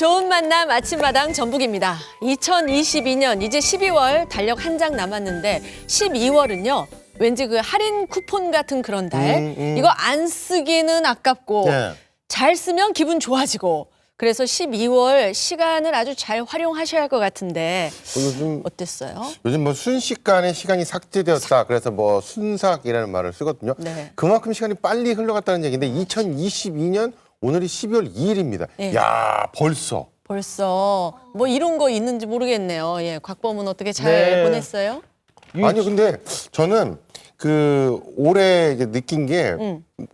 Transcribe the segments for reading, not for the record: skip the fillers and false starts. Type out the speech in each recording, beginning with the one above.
좋은 만남 아침마당 전북입니다. 2022년 이제 12월 달력 한 장 남았는데 12월은요. 왠지 그 할인 쿠폰 같은 그런 달. 이거 안 쓰기는 아깝고 네. 잘 쓰면 기분 좋아지고. 그래서 12월 시간을 아주 잘 활용하셔야 할 것 같은데 어땠어요? 요즘 뭐 순식간에 시간이 삭제되었다. 그래서 뭐 순삭이라는 말을 쓰거든요. 네. 그만큼 시간이 빨리 흘러갔다는 얘기인데 2022년 오늘이 12월 2일입니다. 네. 야, 벌써. 뭐 이런 거 있는지 모르겠네요. 예, 곽범은 어떻게 잘 네. 보냈어요? 아니 근데 저는 그 올해 이제 느낀 게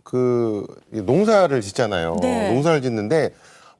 그 농사를 짓잖아요. 네. 농사를 짓는데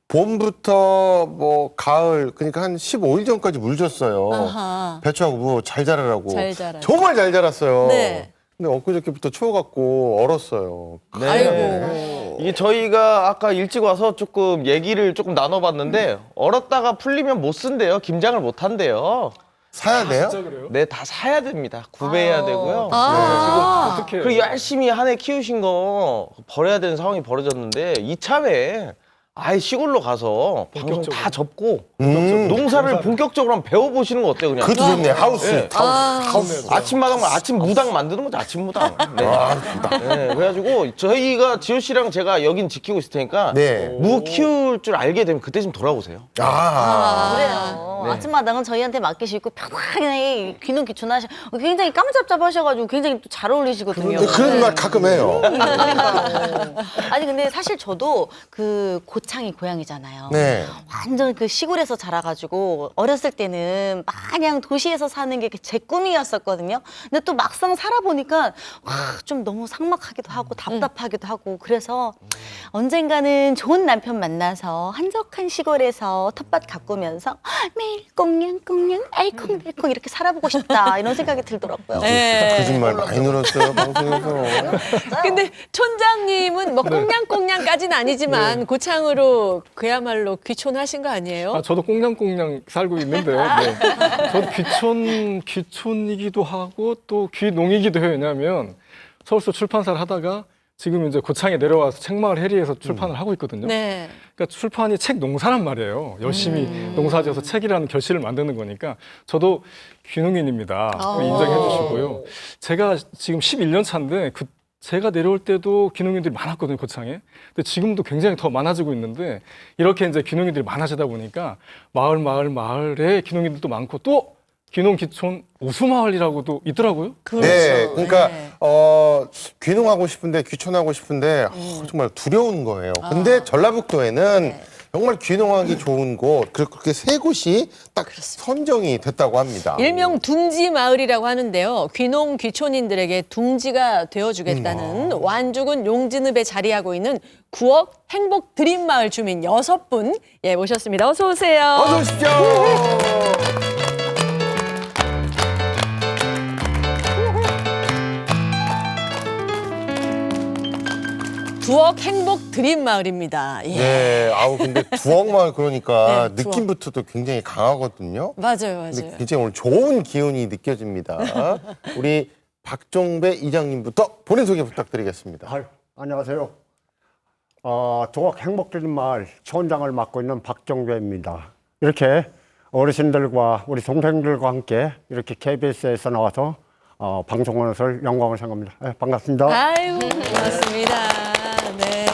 봄부터 뭐 가을 그러니까 한 15일 전까지 물 줬어요. 아하. 배추하고 무 잘 자라라고. 잘 자라라. 정말 잘 자랐어요. 네. 근데 엊그저께부터 추워갖고 얼었어요. 네. 아이고. 이게 저희가 아까 일찍 와서 조금 얘기를 조금 나눠봤는데 얼었다가 풀리면 못 쓴대요. 김장을 못 한대요. 사야 돼요? 네, 다 사야 됩니다. 구매해야 되고요. 아. 지금 그리고 열심히 한 해 키우신 거 버려야 되는 상황이 벌어졌는데 이참에 아예 시골로 가서 방송 다 접고 농사를 본격적으로 한번 배워보시는 거 어때요? 그냥 그것도 좋네. 하우스. 네. 하우스. 아침마당 아침 무당 만드는 거죠. 아침 무당. 네. 네, 그래가지고 저희가 지호 씨랑 제가 여긴 지키고 있을 테니까 네. 무 키울 줄 알게 되면 그때 좀 돌아오세요. 그래요. 아침마당은 저희한테 맡기시고 편하게 귀농귀촌하셔. 굉장히 깜잡잡하셔가지고 굉장히 또 잘 어울리시거든요. 그런 말 가끔 해요. 아니 근데 사실 저도 그 고창이 고향이잖아요. 네. 완전 그 시골에서 자라가지고 어렸을 때는 마냥 도시에서 사는 게 제 꿈이었었거든요. 근데 또 막상 살아보니까 와, 좀 너무 삭막하기도 하고 답답하기도 하고 그래서 언젠가는 좋은 남편 만나서 한적한 시골에서 텃밭 가꾸면서 매일 꽁냥꽁냥 알콩달콩 이렇게 살아보고 싶다 이런 생각이 들더라고요. 네. 거짓말 많이 늘었어요, 방송에서. 근데 촌장님은 뭐 꽁냥꽁냥까지는 아니지만 고창으로 그야말로 귀촌하신 거 아니에요? 아, 저도 꽁냥꽁냥 살고 있는데요. 네. 저도 귀촌이기도 하고 또 귀농이기도 해요. 왜냐하면 서울서 출판사를 하다가 지금 이제 고창에 내려와서 책마을 해리에서 출판을 하고 있거든요. 네. 그러니까 출판이 책 농사란 말이에요. 열심히 농사지어서 책이라는 결실을 만드는 거니까 저도 귀농인입니다. 인정해 주시고요. 제가 지금 11년 차인데 제가 내려올 때도 귀농인들이 많았거든요, 고창에. 근데 지금도 굉장히 더 많아지고 있는데 이렇게 이제 귀농인들이 많아지다 보니까 마을에 귀농인들도 많고 또 귀농 귀촌 우수마을이라고도 있더라고요. 네, 그러니까 네. 귀농하고 싶은데 귀촌하고 싶은데 정말 두려운 거예요. 근데 전라북도에는 정말 귀농하기 좋은 곳 그렇게 세 곳이 딱 선정이 됐다고 합니다. 일명 둥지 마을이라고 하는데요. 귀농 귀촌인들에게 둥지가 되어주겠다는 완주군 용진읍에 자리하고 있는 구억 행복 드림 마을 주민 6분 예, 모셨습니다. 어서 오세요. 어서 오십시오. 구억 행복 드림 마을입니다. 예. 네, 아우 근데 두억마을 그러니까 네, 두억. 느낌부터도 굉장히 강하거든요. 맞아요. 근데 굉장히 오늘 좋은 기운이 느껴집니다. 우리 박종배 이장님부터 본인 소개 부탁드리겠습니다. 안녕하세요. 동학 행복드림 마을 촌장을 맡고 있는 박정배입니다. 이렇게 어르신들과 우리 동생들과 함께 이렇게 KBS에서 나와서 방송하는 것을 영광을 생각합니다. 네, 반갑습니다. 아유, 고맙습니다. 네.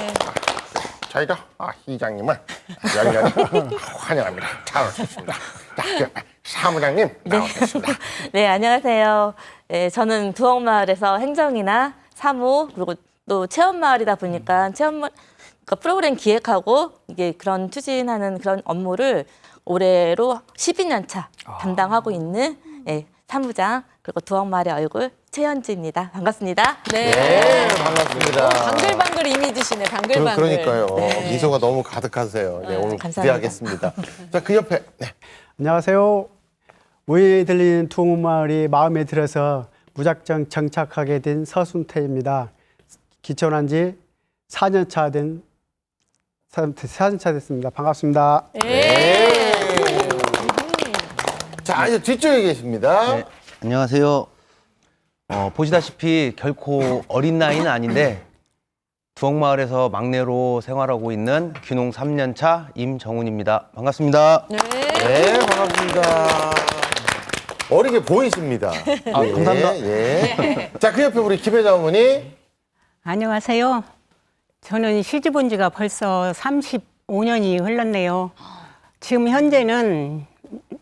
저희가 이장님을 열렬히 환영합니다. 잘 오셨습니다. 자, 사무장님 나오셨습니다. 네, 안녕하세요. 네, 저는 두억마을에서 행정이나 사무 그리고 또 체험마을이다 보니까 그러니까 프로그램 기획하고 이게 그런 추진하는 그런 업무를 올해로 12년 차 담당하고 있는 사무장 그리고 두억마을의 얼굴 최현지입니다. 반갑습니다. 네. 반갑습니다. 방글방글 이미지시네, 방글방글. 그러니까요. 네. 미소가 너무 가득하세요. 네, 오늘 감사합니다. 기대하겠습니다. 자, 그 옆에 네. 안녕하세요. 우에 들리는 둥마을이 마음에 들어서 무작정 정착하게 된 서순태입니다. 기촌한 지 4년 차 됐습니다. 반갑습니다. 네. 자, 이제 뒤쪽에 계십니다. 네, 안녕하세요. 보시다시피 결코 어린 나이는 아닌데 두억마을에서 막내로 생활하고 있는 귀농 3년차 임정훈입니다. 반갑습니다. 네. 네, 반갑습니다. 어리게 보이십니다. 감사합니다. 예. 자, 그 옆에 우리 김혜자 어머니. 안녕하세요. 저는 시집 온 지가 벌써 35년이 흘렀네요. 지금 현재는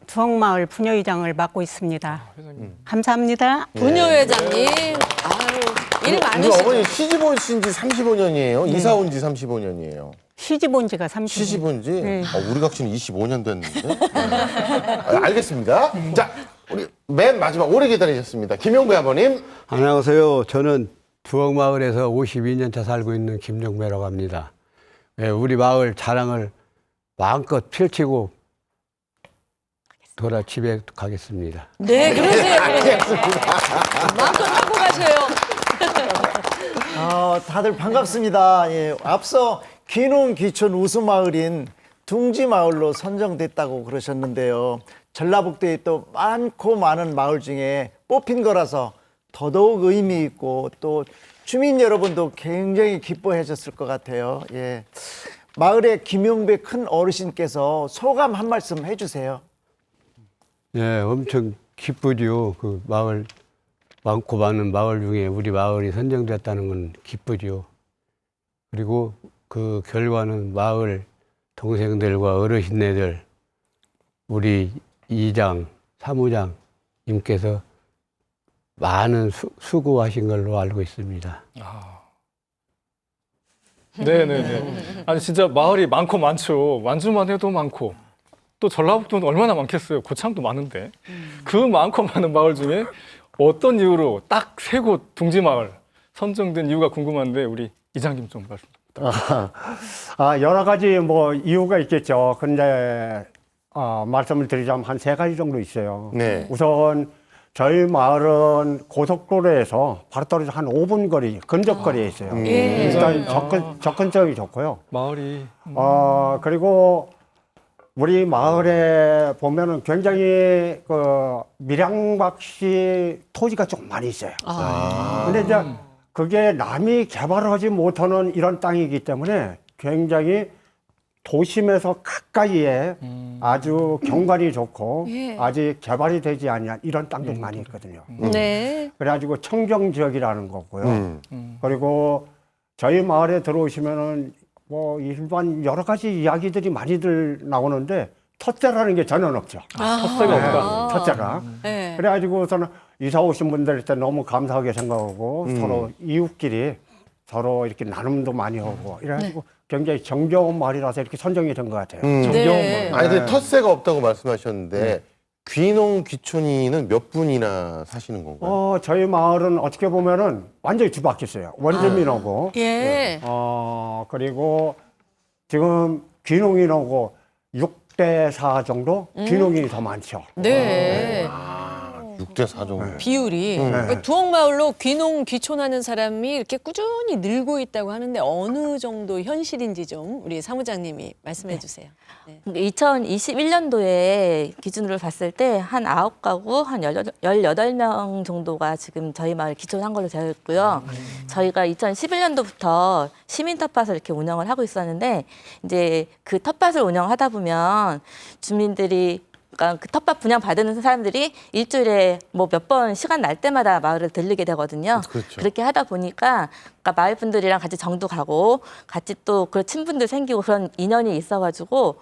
두억마을 부녀회장을 맡고 있습니다. 감사합니다. 부녀회장님. 아유, 일 우리 많으시죠? 어머니 시집 오신 지 35년이에요. 이사 온 지 35년이에요. 시집 온 지가 30년. 시집 온 지? 네. 우리 각시는 25년 됐는데. 알겠습니다. 자, 우리 맨 마지막 오래 기다리셨습니다. 김용배 아버님. 안녕하세요. 저는 두억마을에서 52년 차 살고 있는 김정배라고 합니다. 예, 우리 마을 자랑을 마음껏 펼치고 돌아 집에 가겠습니다. 네, 그러세요. 마음껏 하고 가세요. 다들 반갑습니다. 예, 앞서 귀농 귀촌 우수마을인 둥지마을로 선정됐다고 그러셨는데요. 전라북도에 또 많고 많은 마을 중에 뽑힌 거라서 더더욱 의미 있고 또 주민 여러분도 굉장히 기뻐하셨을 것 같아요. 예, 마을의 김용배 큰 어르신께서 소감 한 말씀 해주세요. 예, 엄청 기쁘죠. 그 마을, 많고 많은 마을 중에 우리 마을이 선정됐다는 건 기쁘죠. 그리고 그 결과는 마을 동생들과 어르신네들, 우리 이장, 사무장님께서 많은 수고하신 걸로 알고 있습니다. 네네네. 아니 진짜 마을이 많고 많죠. 완주만 해도 많고 또 전라북도는 얼마나 많겠어요. 고창도 많은데 그 많고 많은 마을 중에 어떤 이유로 딱 세 곳 둥지마을 선정된 이유가 궁금한데 우리 이장님 좀 말씀. 여러 가지 뭐 이유가 있겠죠. 근데 말씀을 드리자면 한 3가지 정도 있어요. 네. 우선 저희 마을은 고속도로에서 바로 떨어져 한 5분 거리, 근접 거리에 있어요. 예. 일단 접근성이 좋고요. 마을이 그리고 우리 마을에 보면은 굉장히 그 밀양박씨 토지가 좀 많이 있어요. 근데 이제 그게 남이 개발하지 못하는 이런 땅이기 때문에 굉장히 도심에서 가까이에 아주 경관이 좋고 예. 아직 개발이 되지 않은 이런 땅들이 많이 있거든요. 네. 그래가지고 청정 지역이라는 거고요. 그리고 저희 마을에 들어오시면은 뭐 일반 여러 가지 이야기들이 많이들 나오는데 텃세라는 게 전혀 없죠. 텃세가 없다. 텃세가. 네. 그래가지고서는 이사 오신 분들한테 너무 감사하게 생각하고 서로 이웃끼리 서로 이렇게 나눔도 많이 하고 이래가지고 굉장히 정겨운 마을이라서 이렇게 선정이 된 것 같아요. 네. 아니, 근데 텃세가 없다고 말씀하셨는데 귀농 귀촌이는 몇 분이나 사시는 건가요? 저희 마을은 어떻게 보면은 완전히 뒤바뀌었어요. 원주민하고 예. 그리고 지금 귀농인하고 6대4 정도 귀농인이 더 많죠. 네. 6대4 정도. 비율이 그러니까 두억마을로 귀농 귀촌하는 사람이 이렇게 꾸준히 늘고 있다고 하는데 어느 정도 현실인지 좀 우리 사무장님이 말씀해 주세요. 네. 2021년도에 기준으로 봤을 때 한 9가구, 한 18명 정도가 지금 저희 마을 기촌한 걸로 되어 있고요. 저희가 2011년도부터 시민 텃밭을 이렇게 운영을 하고 있었는데 이제 그 텃밭을 운영하다 보면 주민들이 그러니까 그 텃밭 분양 받는 사람들이 일주일에 뭐 몇 번 시간 날 때마다 마을을 들리게 되거든요. 그렇죠. 그렇게 하다 보니까 그러니까 마을 분들이랑 같이 정도 가고 같이 또 그 친분들 생기고 그런 인연이 있어가지고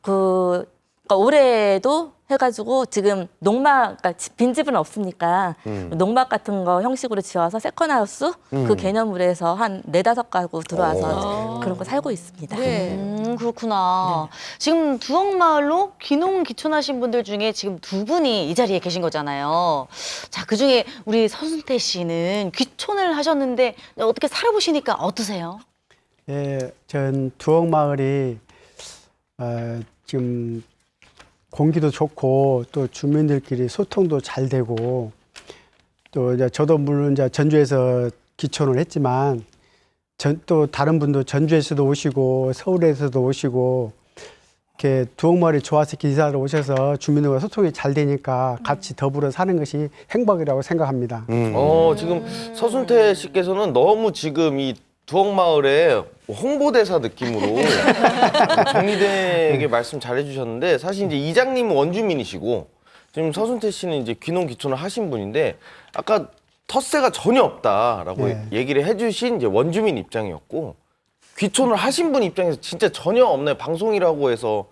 그러니까 올해도 해가지고 지금 농막, 그러니까 빈집은 없으니까 농막 같은 거 형식으로 지어서 세컨하우스 그 개념으로 해서 한 4-5가구 들어와서 그런 거 살고 있습니다. 네. 그렇구나. 지금 두억마을로 귀농 귀촌하신 분들 중에 지금 2분이 이 자리에 계신 거잖아요. 자, 그중에 우리 서순태 씨는 귀촌을 하셨는데 어떻게 살아보시니까 어떠세요? 예, 전 두억마을이 지금 공기도 좋고 또 주민들끼리 소통도 잘 되고 또 이제 저도 물론 이제 전주에서 기촌을 했지만 또 다른 분도 전주에서도 오시고 서울에서도 오시고 이렇게 두억마을이 좋아서 이사를 오셔서 주민들과 소통이 잘 되니까 같이 더불어 사는 것이 행복이라고 생각합니다. 지금 서순태 씨께서는 너무 지금 이 두억마을의 홍보대사 느낌으로 정리되게 말씀 잘해주셨는데 사실 이제 이장님은 원주민이시고 지금 서순태 씨는 이제 귀농 귀촌을 하신 분인데 아까 텃세가 전혀 없다라고 네. 얘기를 해주신 이제 원주민 입장이었고 귀촌을 하신 분 입장에서 진짜 전혀 없나요? 방송이라고 해서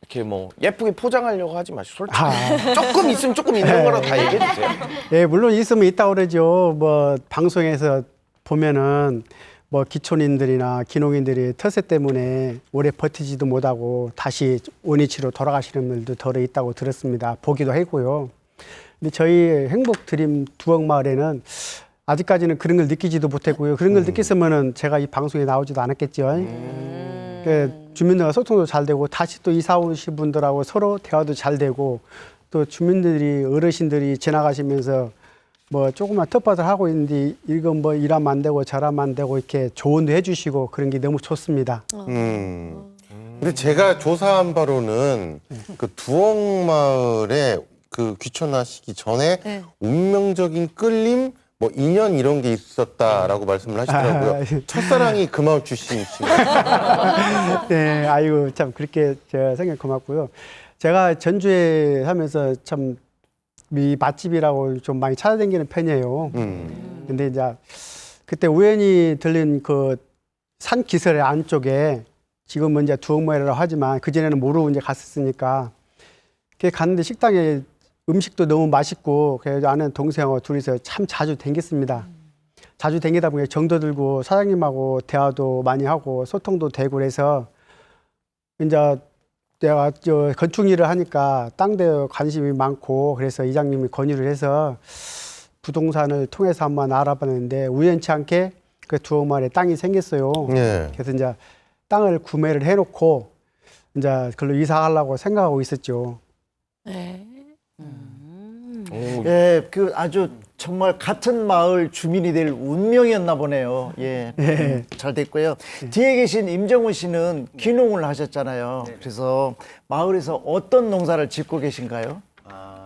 이렇게 뭐 예쁘게 포장하려고 하지 마시고 솔직히 조금 있으면 조금 있는 거라고 다 얘기해 주세요. 예, 물론 있으면 있다고 그러죠. 뭐 방송에서 보면은 뭐 기촌인들이나 귀농인들이 텃세 때문에 오래 버티지도 못하고 다시 원위치로 돌아가시는 분들도 덜어 있다고 들었습니다. 보기도 했고요. 근데 저희 행복 드림 두억마을에는 아직까지는 그런 걸 느끼지도 못했고요. 그런 걸 느꼈으면은 제가 이 방송에 나오지도 않았겠죠. 주민들과 소통도 잘 되고 다시 또 이사 오신 분들하고 서로 대화도 잘 되고 또 주민들이 어르신들이 지나가시면서 뭐 조그만 텃밭을 하고 있는데 이건 뭐 이러면 안 되고 저러면 안 되고 이렇게 조언도 해주시고 그런 게 너무 좋습니다. 근데 제가 조사한 바로는 그 두억마을에 그 귀촌하시기 전에 네. 운명적인 끌림, 뭐 인연 이런 게 있었다라고 말씀을 하시더라고요. 첫사랑이 그 마을 출신이시고요. 네, 아이고 참 그렇게 제가 생각 고맙고요. 제가 전주에 하면서 참 이 맛집이라고 좀 많이 찾아다니는 편이에요. 근데 이제 그때 우연히 들린 그 산 기슭의 안쪽에 지금은 이제 두억마을이라고 하지만 그 전에는 모르고 이제 갔었으니까 그 갔는데 식당에 음식도 너무 맛있고 그래서 아는 동생하고 둘이서 참 자주 댕겼습니다. 자주 댕기다 보니 정도 들고 사장님하고 대화도 많이 하고 소통도 되고 그래서 이제 내가 저 건축 일을 하니까 땅대에 관심이 많고 그래서 이장님이 권유를 해서 부동산을 통해서 한번 알아봤는데 우연치 않게 그 두억마을에 땅이 생겼어요. 네. 그래서 이제 땅을 구매를 해놓고 이제 그걸로 이사 가려고 생각하고 있었죠. 네. 예, 그 아주 정말 같은 마을 주민이 될 운명이었나 보네요. 예, 잘 됐고요. 뒤에 계신 임정훈 씨는 귀농을 하셨잖아요. 그래서 마을에서 어떤 농사를 짓고 계신가요?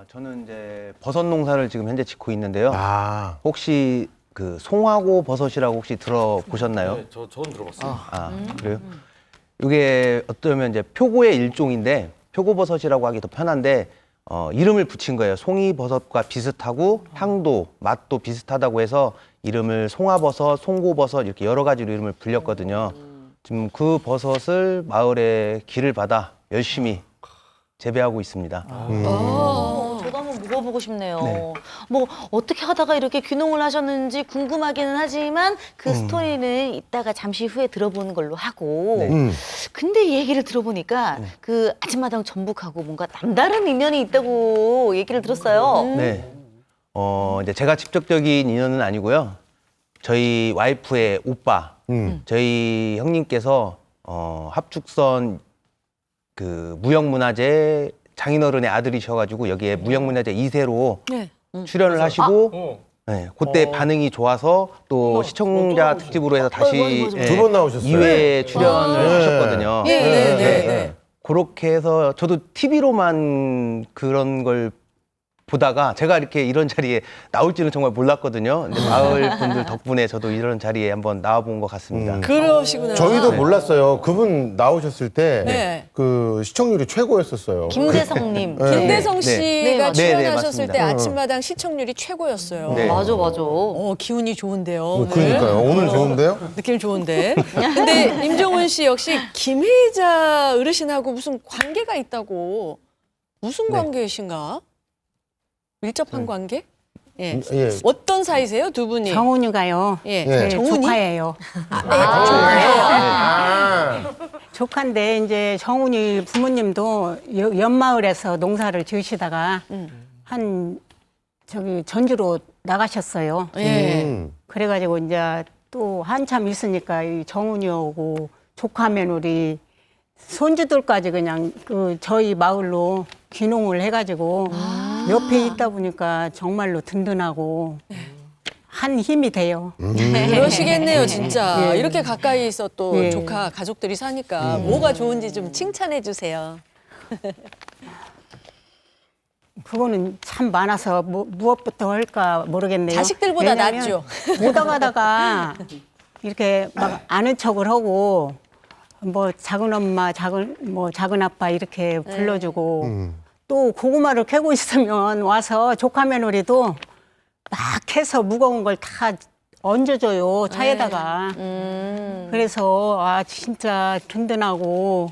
저는 이제 버섯 농사를 지금 현재 짓고 있는데요. 아, 혹시 그 송화고 버섯이라고 혹시 들어보셨나요? 네, 저는 들어봤어요. 그래요? 이게 어쩌면 이제 표고의 일종인데 표고버섯이라고 하기 더 편한데 이름을 붙인 거예요. 송이버섯과 비슷하고 향도, 맛도 비슷하다고 해서 이름을 송화버섯, 송고버섯 이렇게 여러 가지로 이름을 불렸거든요. 지금 그 버섯을 마을에 길을 받아 열심히 재배하고 있습니다. 저도 한번 물어보고 싶네요. 뭐 어떻게 하다가 이렇게 귀농을 하셨는지 궁금하기는 하지만 그 스토리는 이따가 잠시 후에 들어보는 걸로 하고. 근데 이 얘기를 들어보니까 그 아침마당 전북하고 뭔가 남다른 인연이 있다고 얘기를 들었어요. 네. 이제 제가 직접적인 인연은 아니고요. 저희 와이프의 오빠, 저희 형님께서 합축선 그 무형문화재 장인어른의 아들이셔가지고 여기에 무형문화재 2세로 네. 출연을 하시고 네, 그때 반응이 좋아서 또 시청자 특집으로 해서 다시 맞아. 두 번 나오셨어요. 2회 출연을 하셨거든요. 네. 그렇게 해서 저도 TV로만 그런 걸 보다가 제가 이렇게 이런 자리에 나올지는 정말 몰랐거든요. 근데 마을 분들 덕분에 저도 이런 자리에 한번 나와본 것 같습니다. 그러시구나. 저희도 몰랐어요. 그분 나오셨을 때 네. 그 시청률이 최고였었어요. 김대성님. 김대성 씨가 네, 맞습니다. 출연하셨을 네, 때 맞습니다. 아침마당 시청률이 최고였어요. 네. 맞아. 기운이 좋은데요. 오늘. 그러니까요. 오늘 좋은데요? 느낌 좋은데. 근데 임정훈 씨 역시 김혜자 어르신하고 무슨 관계가 있다고. 무슨 관계이신가? 밀접한 관계? 예. 예. 어떤 사이세요, 두 분이? 정훈이가요. 예. 예. 제 정훈이? 조카예요. 조카인데 이제 정훈이 부모님도 연마을에서 농사를 지으시다가 한 저기 전주로 나가셨어요. 예. 그래가지고 이제 또 한참 있으니까 이 정훈이하고 조카 며느리 손주들까지 그냥 그 저희 마을로 귀농을 해가지고 옆에 있다 보니까 정말로 든든하고 한 힘이 돼요. 그러시겠네요, 진짜. 예. 이렇게 가까이서 또 예. 조카 가족들이 사니까 뭐가 좋은지 좀 칭찬해 주세요. 그거는 참 많아서 무엇부터 할까 모르겠네요. 자식들보다 왜냐면 낫죠. 오다 가다가 이렇게 막 아는 척을 하고 뭐 작은 엄마, 작은 아빠 이렇게 불러주고 또 고구마를 캐고 있으면 와서 조카 며느리도 막 해서 무거운 걸 다 얹어줘요 차에다가. 그래서 아 진짜 든든하고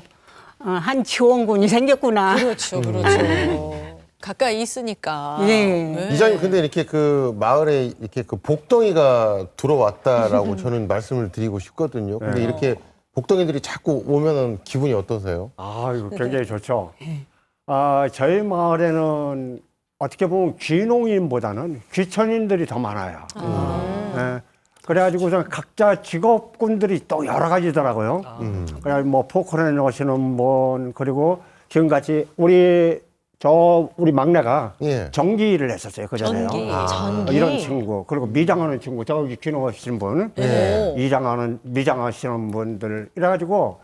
한 지원군이 생겼구나. 그렇죠, 그렇죠. 가까이 있으니까. 네. 이장님 근데 이렇게 그 마을에 이렇게 그 복덩이가 들어왔다라고 저는 말씀을 드리고 싶거든요. 근데 이렇게 복덩이들이 자꾸 오면은 기분이 어떠세요? 아, 이거 굉장히 좋죠. 저희 마을에는 어떻게 보면 귀농인보다는 귀촌인들이 더 많아요. 예. 그래가지고 각자 직업군들이 또 여러 가지더라고요. 그래 뭐 포크레인 오시는 분 그리고 지금같이 우리 막내가 예. 전기를 했었어요 그전에요. 전기. 이런 친구 그리고 미장하는 친구 저기 귀농하시는 분, 미장하시는 분들 이래가지고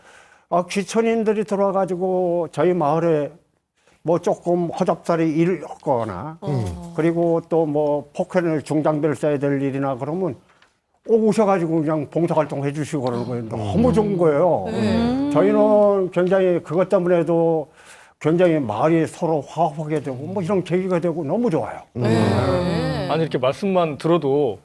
귀촌인들이 들어와가지고 저희 마을에 뭐 조금 허접살이 일을 했거나 그리고 또 뭐 포크레인을 중장비를 써야 될 일이나 그러면 오셔가지고 그냥 봉사활동 해주시고 그러는 거예요. 너무 좋은 거예요. 저희는 굉장히 그것 때문에도 굉장히 마을이 서로 화합하게 되고 뭐 이런 계기가 되고 너무 좋아요. 아니 이렇게 말씀만 들어도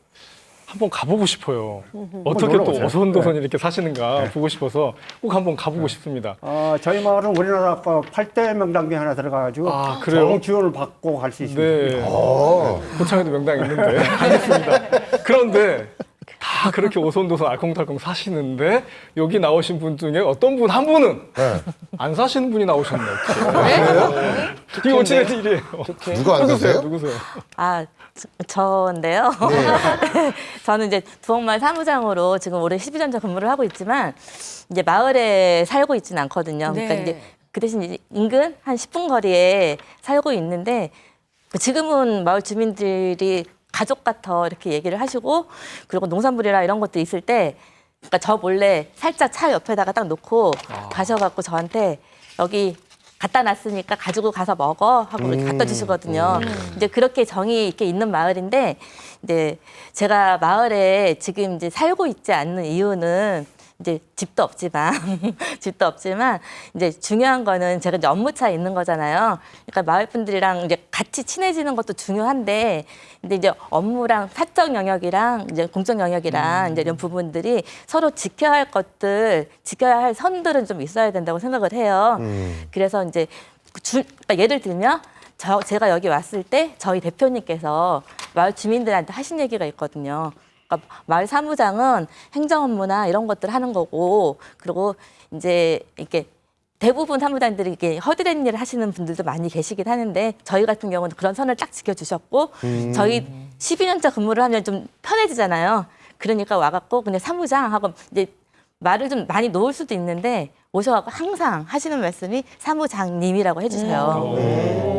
한번 가보고 싶어요. 어떻게 또 놀러오세요. 어선도선 이렇게 사시는가 보고 싶어서 꼭 한번 가보고 싶습니다. 저희 마을은 우리나라 8대 명당에 하나 들어가가지고 그래요? 정지원을 받고 갈 수 있습니다. 네. 고창에도 명당 있는데 알겠습니다. 그런데 다 그렇게 오손도손 알콩달콩 사시는데 여기 나오신 분 중에 어떤 분 한 분은 안 사시는 분이 나오셨네요. 이게 어찌된 일이에요? 누가 안 사세요? 누구세요? 저인데요. 저는 이제 두옥마을 사무장으로 지금 올해 12년째 근무를 하고 있지만 이제 마을에 살고 있지는 않거든요. 그러니까 네. 이제 그 대신 이제 인근 한 10분 거리에 살고 있는데 지금은 마을 주민들이 가족 같아 이렇게 얘기를 하시고 그리고 농산물이라 이런 것도 있을 때 그러니까 저 몰래 살짝 차 옆에다가 딱 놓고 가셔갖고 저한테 여기 갖다 놨으니까 가지고 가서 먹어 하고 이렇게 갖다 주시거든요. 이제 그렇게 정이 있게 있는 마을인데 이제 제가 마을에 지금 이제 살고 있지 않는 이유는 이제 집도 없지만 이제 중요한 거는 제가 이제 업무차 있는 거잖아요. 그러니까 마을 분들이랑 이제 같이 친해지는 것도 중요한데 근데 이제 업무랑 사적 영역이랑 이제 공적 영역이랑 이제 이런 부분들이 서로 지켜야 할 것들, 지켜야 할 선들은 좀 있어야 된다고 생각을 해요. 그래서 이제 그러니까 예를 들면 제가 여기 왔을 때 저희 대표님께서 마을 주민들한테 하신 얘기가 있거든요. 그러니까 마을 사무장은 행정 업무나 이런 것들 하는 거고, 그리고 이제 이렇게 대부분 사무장들이 이렇게 허드렛 일을 하시는 분들도 많이 계시긴 하는데 저희 같은 경우는 그런 선을 딱 지켜주셨고 저희 12년차 근무를 하면 좀 편해지잖아요. 그러니까 와갖고 그냥 사무장 하고 이제 말을 좀 많이 놓을 수도 있는데 오셔갖고 항상 하시는 말씀이 사무장님이라고 해주세요.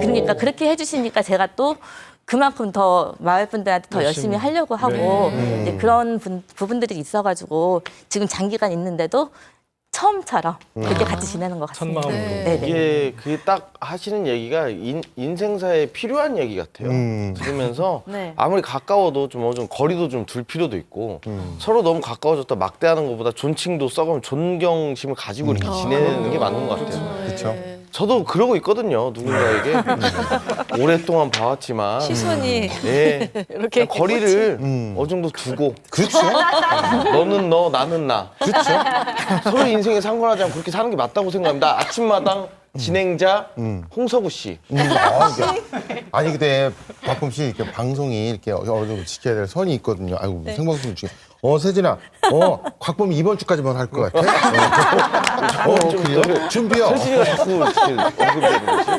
그러니까 그렇게 해주시니까 제가 또 그만큼 더 마을 분들한테 더 열심히 하려고 하고 이제 그런 부분들이 있어가지고 지금 장기간 있는데도 처음처럼 그렇게 같이 지내는 것 같습니다. 첫 마음으로. 네네. 이게 그게 딱 하시는 얘기가 인생사에 필요한 얘기 같아요. 들으면서 네. 아무리 가까워도 좀 어느 정도 거리도 좀 둘 필요도 있고 서로 너무 가까워졌다 막대하는 것보다 존칭도 써가면 존경심을 가지고 이렇게 지내는 게 맞는 것 같아요. 그렇죠. 저도 그러고 있거든요. 누군가에게 오랫동안 봐왔지만 시선이 예, 이렇게 거리를 어느 정도 두고 그렇죠. 너는 너 나는 나 그렇죠. 서로 인생에 상관하지 않고 그렇게 사는 게 맞다고 생각합니다. 아침마당 진행자 홍서구 씨. 아니 근데 가끔씩 이렇게 방송이 이렇게 어느 정도 지켜야 될 선이 있거든요. 아이고 생방송 중에 세진아, 곽범이 이번 주까지만 할 것 같아. 그래요? 준비요. 세진이가 자꾸 이렇게 언급되는 거지.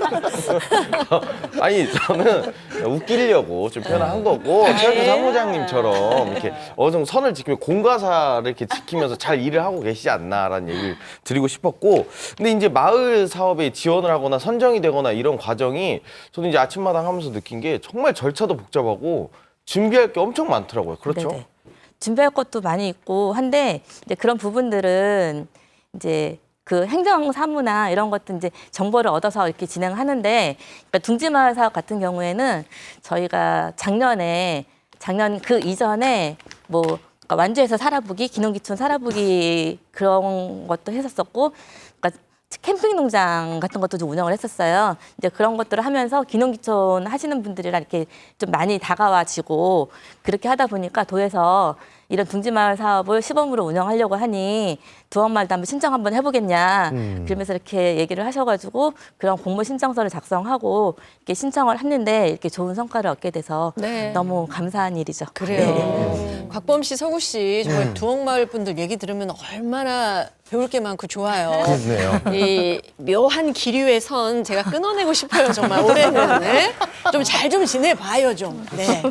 아니 저는 웃기려고 좀 표현한 거고 최현주 사무장님처럼 이렇게 어느 정도 선을 지키며 공과사를 이렇게 지키면서 잘 일을 하고 계시지 않나라는 얘기를 드리고 싶었고, 근데 이제 마을 사업에 지원을 하거나 선정이 되거나 이런 과정이 저는 이제 아침마당 하면서 느낀 게 정말 절차도 복잡하고 준비할 게 엄청 많더라고요. 그렇죠? 네네. 준비할 것도 많이 있고 한데 이제 그런 부분들은 이제 그 행정 사무나 이런 것도 이제 정보를 얻어서 이렇게 진행하는데, 그러니까 둥지마을 사업 같은 경우에는 저희가 작년 그 이전에 뭐 그러니까 완주해서 살아보기, 귀농귀촌 살아보기 그런 것도 했었었고, 그러니까 캠핑 농장 같은 것도 좀 운영을 했었어요. 이제 그런 것들을 하면서 귀농귀촌 하시는 분들이랑 이렇게 좀 많이 다가와지고 그렇게 하다 보니까 도에서 이런 둥지마을 사업을 시범으로 운영하려고 하니 두억마을도 한번 신청 한번 해보겠냐. 그러면서 이렇게 얘기를 하셔가지고 그런 공모 신청서를 작성하고 이렇게 신청을 했는데 이렇게 좋은 성과를 얻게 돼서 네. 너무 감사한 일이죠. 그래요. 곽범 씨, 서구 씨 정말 두억마을 분들 얘기 들으면 얼마나 배울 게 많고 좋아요. 그렇네요. 이 묘한 기류의 선 제가 끊어내고 싶어요. 정말 올해는 네? 좀 잘 좀 지내봐요 좀. 네.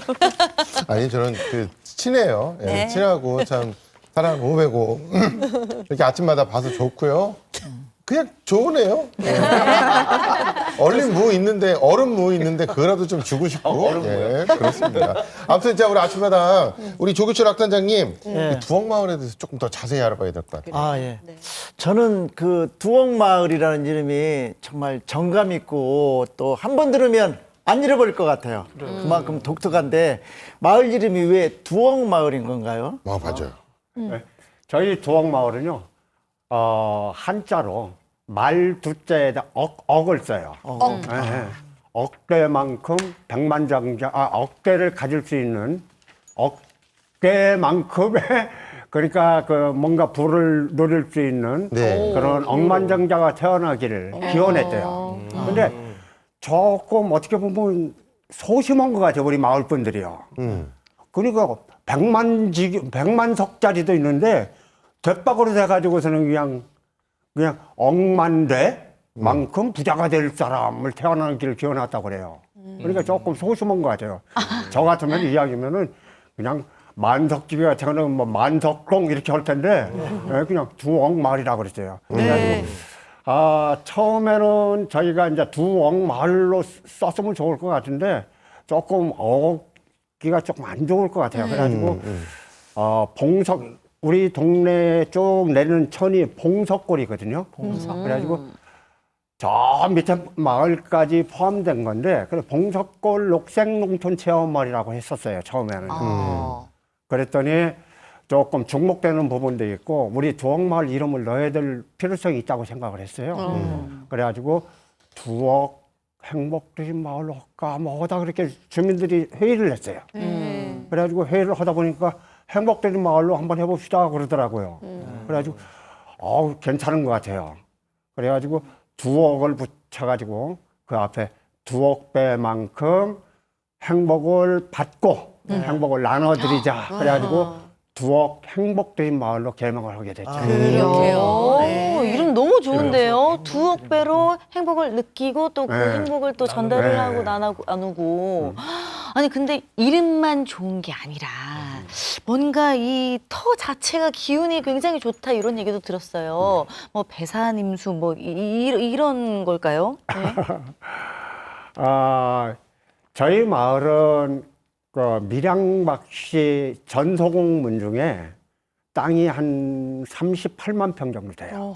아니 저는 그 친해요. 예, 네. 친하고 참 사람 오배고 이렇게 아침마다 봐서 좋고요. 그냥 좋으네요. 예. 얼린 무 있는데 얼음 무 있는데 그거라도 좀 주고 싶고. 예, 그렇습니다. 아무튼 진짜 우리 아침마다 우리 조규철 학단장님 예. 이 두억마을에 대해서 조금 더 자세히 알아봐야 될 것 같아요. 아, 예. 저는 그 두억마을이라는 이름이 정말 정감 있고 또 한 번 들으면 안 잃어버릴 것 같아요. 그만큼 독특한데 마을 이름이 왜 두억마을인 건가요? 아, 맞아요. 네. 저희 두억마을은요, 한자로 말 두자에다 억을 써요. 예. 억대만큼 백만장자, 억대를 가질 수 있는 억대만큼의 그러니까 그 뭔가 부를 누릴 수 있는 네. 그런 억만장자가 태어나기를 기원했대요. 근데 조금 어떻게 보면 소심한 것 같아요, 우리 마을 분들이요. 그러니까 100만석짜리도 있는데 돛박으로 돼가지고서는 그냥 억만대만큼 부자가 될 사람을 태어나기를 기원했다고 그래요. 그러니까 조금 소심한 것 같아요. 저 같으면 이야기면은 그냥 만석집이가 태어나면 뭐 만석동 이렇게 할 텐데 그냥 두억마을이라고 그랬어요. 그래가지고 처음에는 저희가 이제 두억마을로 썼으면 좋을 것 같은데 조금 어기가 조금 안 좋을 것 같아요. 그래가지고 봉석 우리 동네 쭉 내리는 천이 봉석골이거든요. 그래가지고 저 밑에 마을까지 포함된 건데 그래 봉석골 녹색농촌 체험마을이라고 했었어요. 처음에는. 그랬더니 조금 중복되는 부분도 있고 우리 두억마을 이름을 넣어야 될 필요성이 있다고 생각을 했어요. 그래가지고 두억 행복드린 마을로 할까 뭐하다 그렇게 주민들이 회의를 했어요. 그래가지고 회의를 하다 보니까 행복드린 마을로 한번 해봅시다 그러더라고요. 그래가지고 괜찮은 것 같아요. 그래가지고 두억을 붙여가지고 그 앞에 두억배만큼 행복을 받고 행복을 나눠드리자. 그래가지고 두억 행복드린 마을로 개명을 하게 됐죠. 그렇게요. 오, 이름 너무 좋은데요. 두억 배로 행복을 느끼고 또 그 네. 행복을 또 전달을 네. 하고 나누고. 아니 근데 이름만 좋은 게 아니라 뭔가 이 터 자체가 기운이 굉장히 좋다 이런 얘기도 들었어요. 뭐 배산임수 뭐 이런 걸까요? 네. 저희 마을은 그 밀양박씨 전소공문 중에 땅이 한 38만 평 정도 돼요.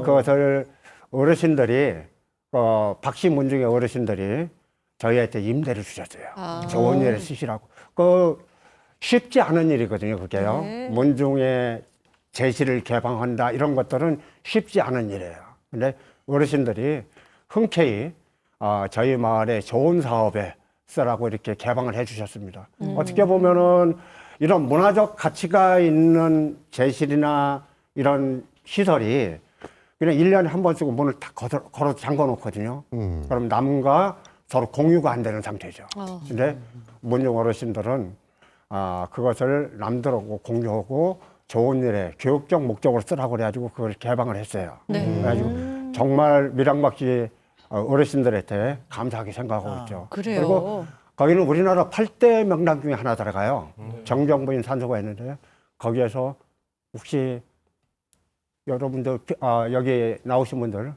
그것을 어르신들이 박씨 문중의 어르신들이 저희한테 임대를 주셨어요. 좋은 일에 쓰시라고. 쉽지 않은 일이거든요, 그게요. 문중의 제시를 개방한다 이런 것들은 쉽지 않은 일이에요. 근데 어르신들이 흔쾌히 저희 마을의 좋은 사업에 쓰라고 이렇게 개방을 해주셨습니다. 어떻게 보면은 이런 문화적 가치가 있는 제실이나 이런 시설이 그냥 1년에 한 번씩 문을 다 걸어 잠궈 놓거든요. 그럼 남과 서로 공유가 안 되는 상태죠. 근데 문중 어르신들은 그것을 남들하고 공유하고 좋은 일에 교육적 목적으로 쓰라고 그래가지고 그걸 개방을 했어요. 그래가지고 정말 밀양박씨 어르신들한테 감사하게 생각하고 있죠. 그래요. 그리고 거기는 우리나라 8대 명당 중에 하나 들어가요. 정정부인 산소가 있는데 거기에서 혹시 여러분들 여기 나오신 분들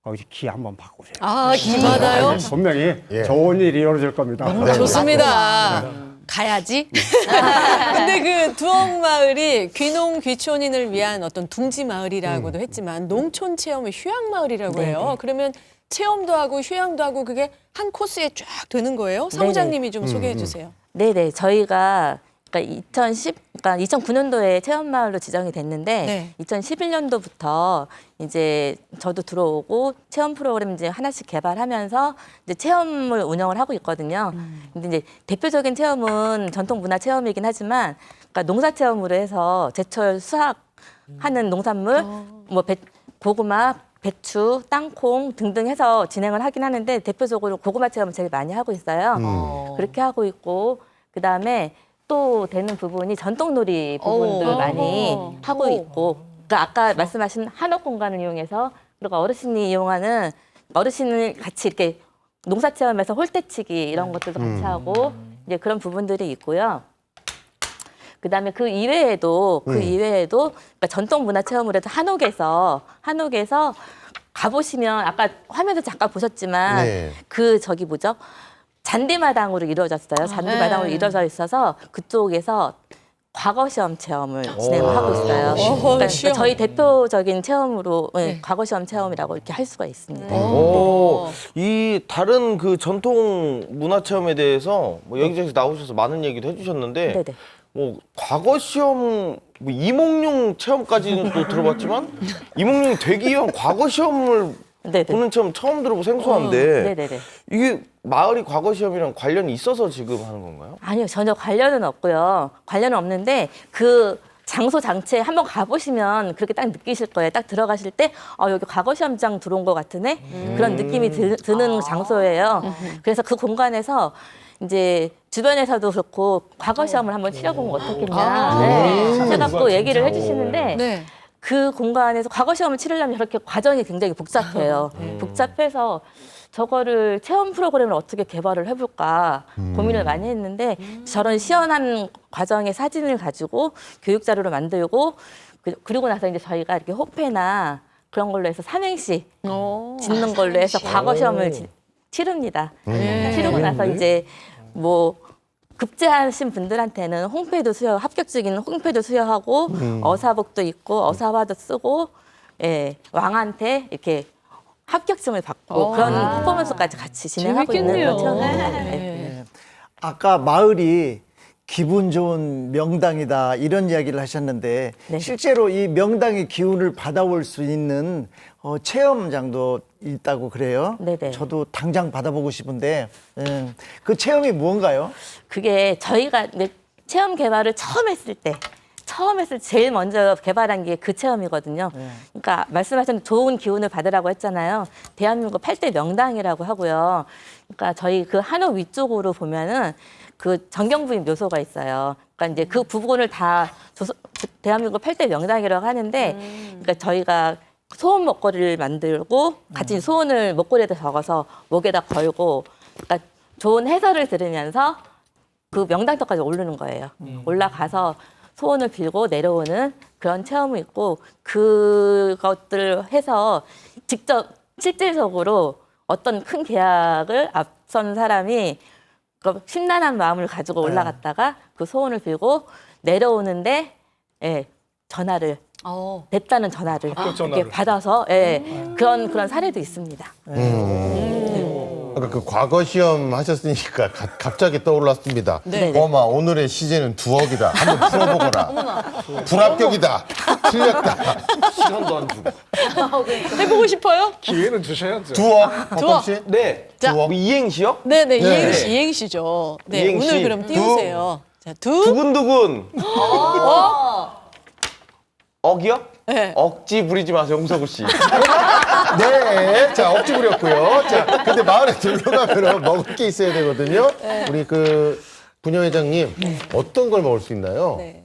거기서 기 한번 바꾸세요. 기 받아요? 분명히 좋은 일이 이루어질 겁니다. 좋습니다. 가야지. 근데 그 두억마을이 귀농 귀촌인을 위한 어떤 둥지 마을이라고도 했지만 농촌 체험의 휴양 마을이라고 해요. 그러면 체험도 하고 휴양도 하고 그게 한 코스에 쫙 되는 거예요. 사무장님이 좀 소개해 주세요. 네네. 저희가 그러니까 2009년도에 체험마을로 지정이 됐는데 네. 2011년도부터 이제 저도 들어오고 체험 프로그램 이제 하나씩 개발하면서 이제 체험을 운영을 하고 있거든요. 근데 이제 대표적인 체험은 전통 문화 체험이긴 하지만, 그러니까 농사 체험으로 해서 제철 수확하는 농산물, 뭐 고구마, 배추, 땅콩 등등 해서 진행을 하긴 하는데 대표적으로 고구마 체험을 제일 많이 하고 있어요. 그렇게 하고 있고, 그 다음에 또 되는 부분이 전통놀이 부분들 많이 하고 있고, 그러니까 아까 말씀하신 한옥 공간을 이용해서, 그리고 어르신이 이용하는, 어르신을 같이 이렇게 농사 체험에서 홀대치기 이런 것들도 같이 하고 이제 그런 부분들이 있고요. 그다음에 그 이외에도 그러니까 전통 문화 체험을 해서 한옥에서 가보시면 아까 화면에서 잠깐 보셨지만 네. 그 저기 뭐죠? 잔디마당으로 이루어졌어요. 잔디마당으로 이루어져 있어서 그쪽에서 과거 시험 체험을 진행을 하고 있어요. 그러니까 시험. 저희 대표적인 체험으로 과거 시험 체험이라고 이렇게 할 수가 있습니다. 이 다른 그 전통 문화 체험에 대해서 뭐 여기저기서 나오셔서 많은 얘기도 해주셨는데 네네. 뭐 과거 시험, 뭐 이몽룡 체험까지는 또 들어봤지만 이몽룡이 되기 위한 과거 시험을 네네. 보는 체험 처음 들어보고 생소한데 네네네. 이게 마을이 과거 시험이랑 관련이 있어서 지금 하는 건가요? 아니요, 전혀 관련은 없고요. 관련은 없는데 그 장소 장치에 한번 가보시면 그렇게 딱 느끼실 거예요. 딱 들어가실 때 여기 과거 시험장 들어온 것 같으네? 그런 느낌이 드는 장소예요. 그래서 그 공간에서 이제 주변에서도 그렇고 과거 시험을 한번 치러보면 어떻겠냐. 네. 해갖고 얘기를 해주시는데 네. 그 공간에서 과거 시험을 치르려면 저렇게 과정이 굉장히 복잡해요. 복잡해서 저거를 체험 프로그램을 어떻게 개발을 해볼까 고민을 많이 했는데 저런 시연한 과정의 사진을 가지고 교육 자료로 만들고 그리고 나서 이제 저희가 이렇게 호패나 그런 걸로 해서 삼행시 짓는 걸로 해서 과거 시험을 치릅니다. 치르고 나서 이제 뭐 급제하신 분들한테는 홍패도 합격적인 홍패도 수여하고 어사복도 있고 어사화도 쓰고 왕한테 이렇게 합격증을 받고 그런 퍼포먼스까지 같이 진행하고 재밌겠네요. 있는 체험입니다. 네. 아까 마을이 기분 좋은 명당이다 이런 이야기를 하셨는데 네. 실제로 이 명당의 기운을 받아올 수 있는 체험장도 있다고 그래요. 네네. 저도 당장 받아보고 싶은데 그 체험이 무언가요? 그게 저희가 이제 체험 개발을 처음 했을 때 제일 먼저 개발한 게 그 체험이거든요. 그러니까 말씀하신 좋은 기운을 받으라고 했잖아요. 대한민국 8대 명당이라고 하고요. 그러니까 저희 그 한옥 위쪽으로 보면은 그 정경부인 묘소가 있어요. 그러니까 이제 그 부분을 다 대한민국 8대 명당이라고 하는데, 그러니까 저희가 소원 목걸이를 만들고 같이 소원을 목걸이에다 적어서 목에다 걸고, 그러니까 좋은 해설을 들으면서 그 명당터까지 오르는 거예요. 올라가서 소원을 빌고 내려오는 그런 체험이 있고, 그것들을 해서 직접 실질적으로 어떤 큰 계약을 앞선 사람이 그 심란한 마음을 가지고 올라갔다가 그 소원을 빌고 내려오는데 전화를 됐다는 전화를 이렇게 받아서 그런 사례도 있습니다. 아까 그 과거 시험 하셨으니까 갑자기 떠올랐습니다. 네. 어마 오늘의 시제는 2억이다. 한번 풀어보거라. 불합격이다. 틀렸다. 시간도 안 주고. 해보고 싶어요? 기회는 주셔야죠. 2억. 박범 씨? 네. 자. 뭐 이행시요? 네네, 네. 이행시죠. 네, 이행시. 오늘 그럼 띄우세요. 자, 두근두근. 억이요? 네. 억지 부리지 마세요, 홍석우 씨. 네. 자, 억지 부렸고요. 자, 근데 마을에 들러가면 먹을 게 있어야 되거든요. 우리 그 부녀회장님, 어떤 걸 먹을 수 있나요? 네.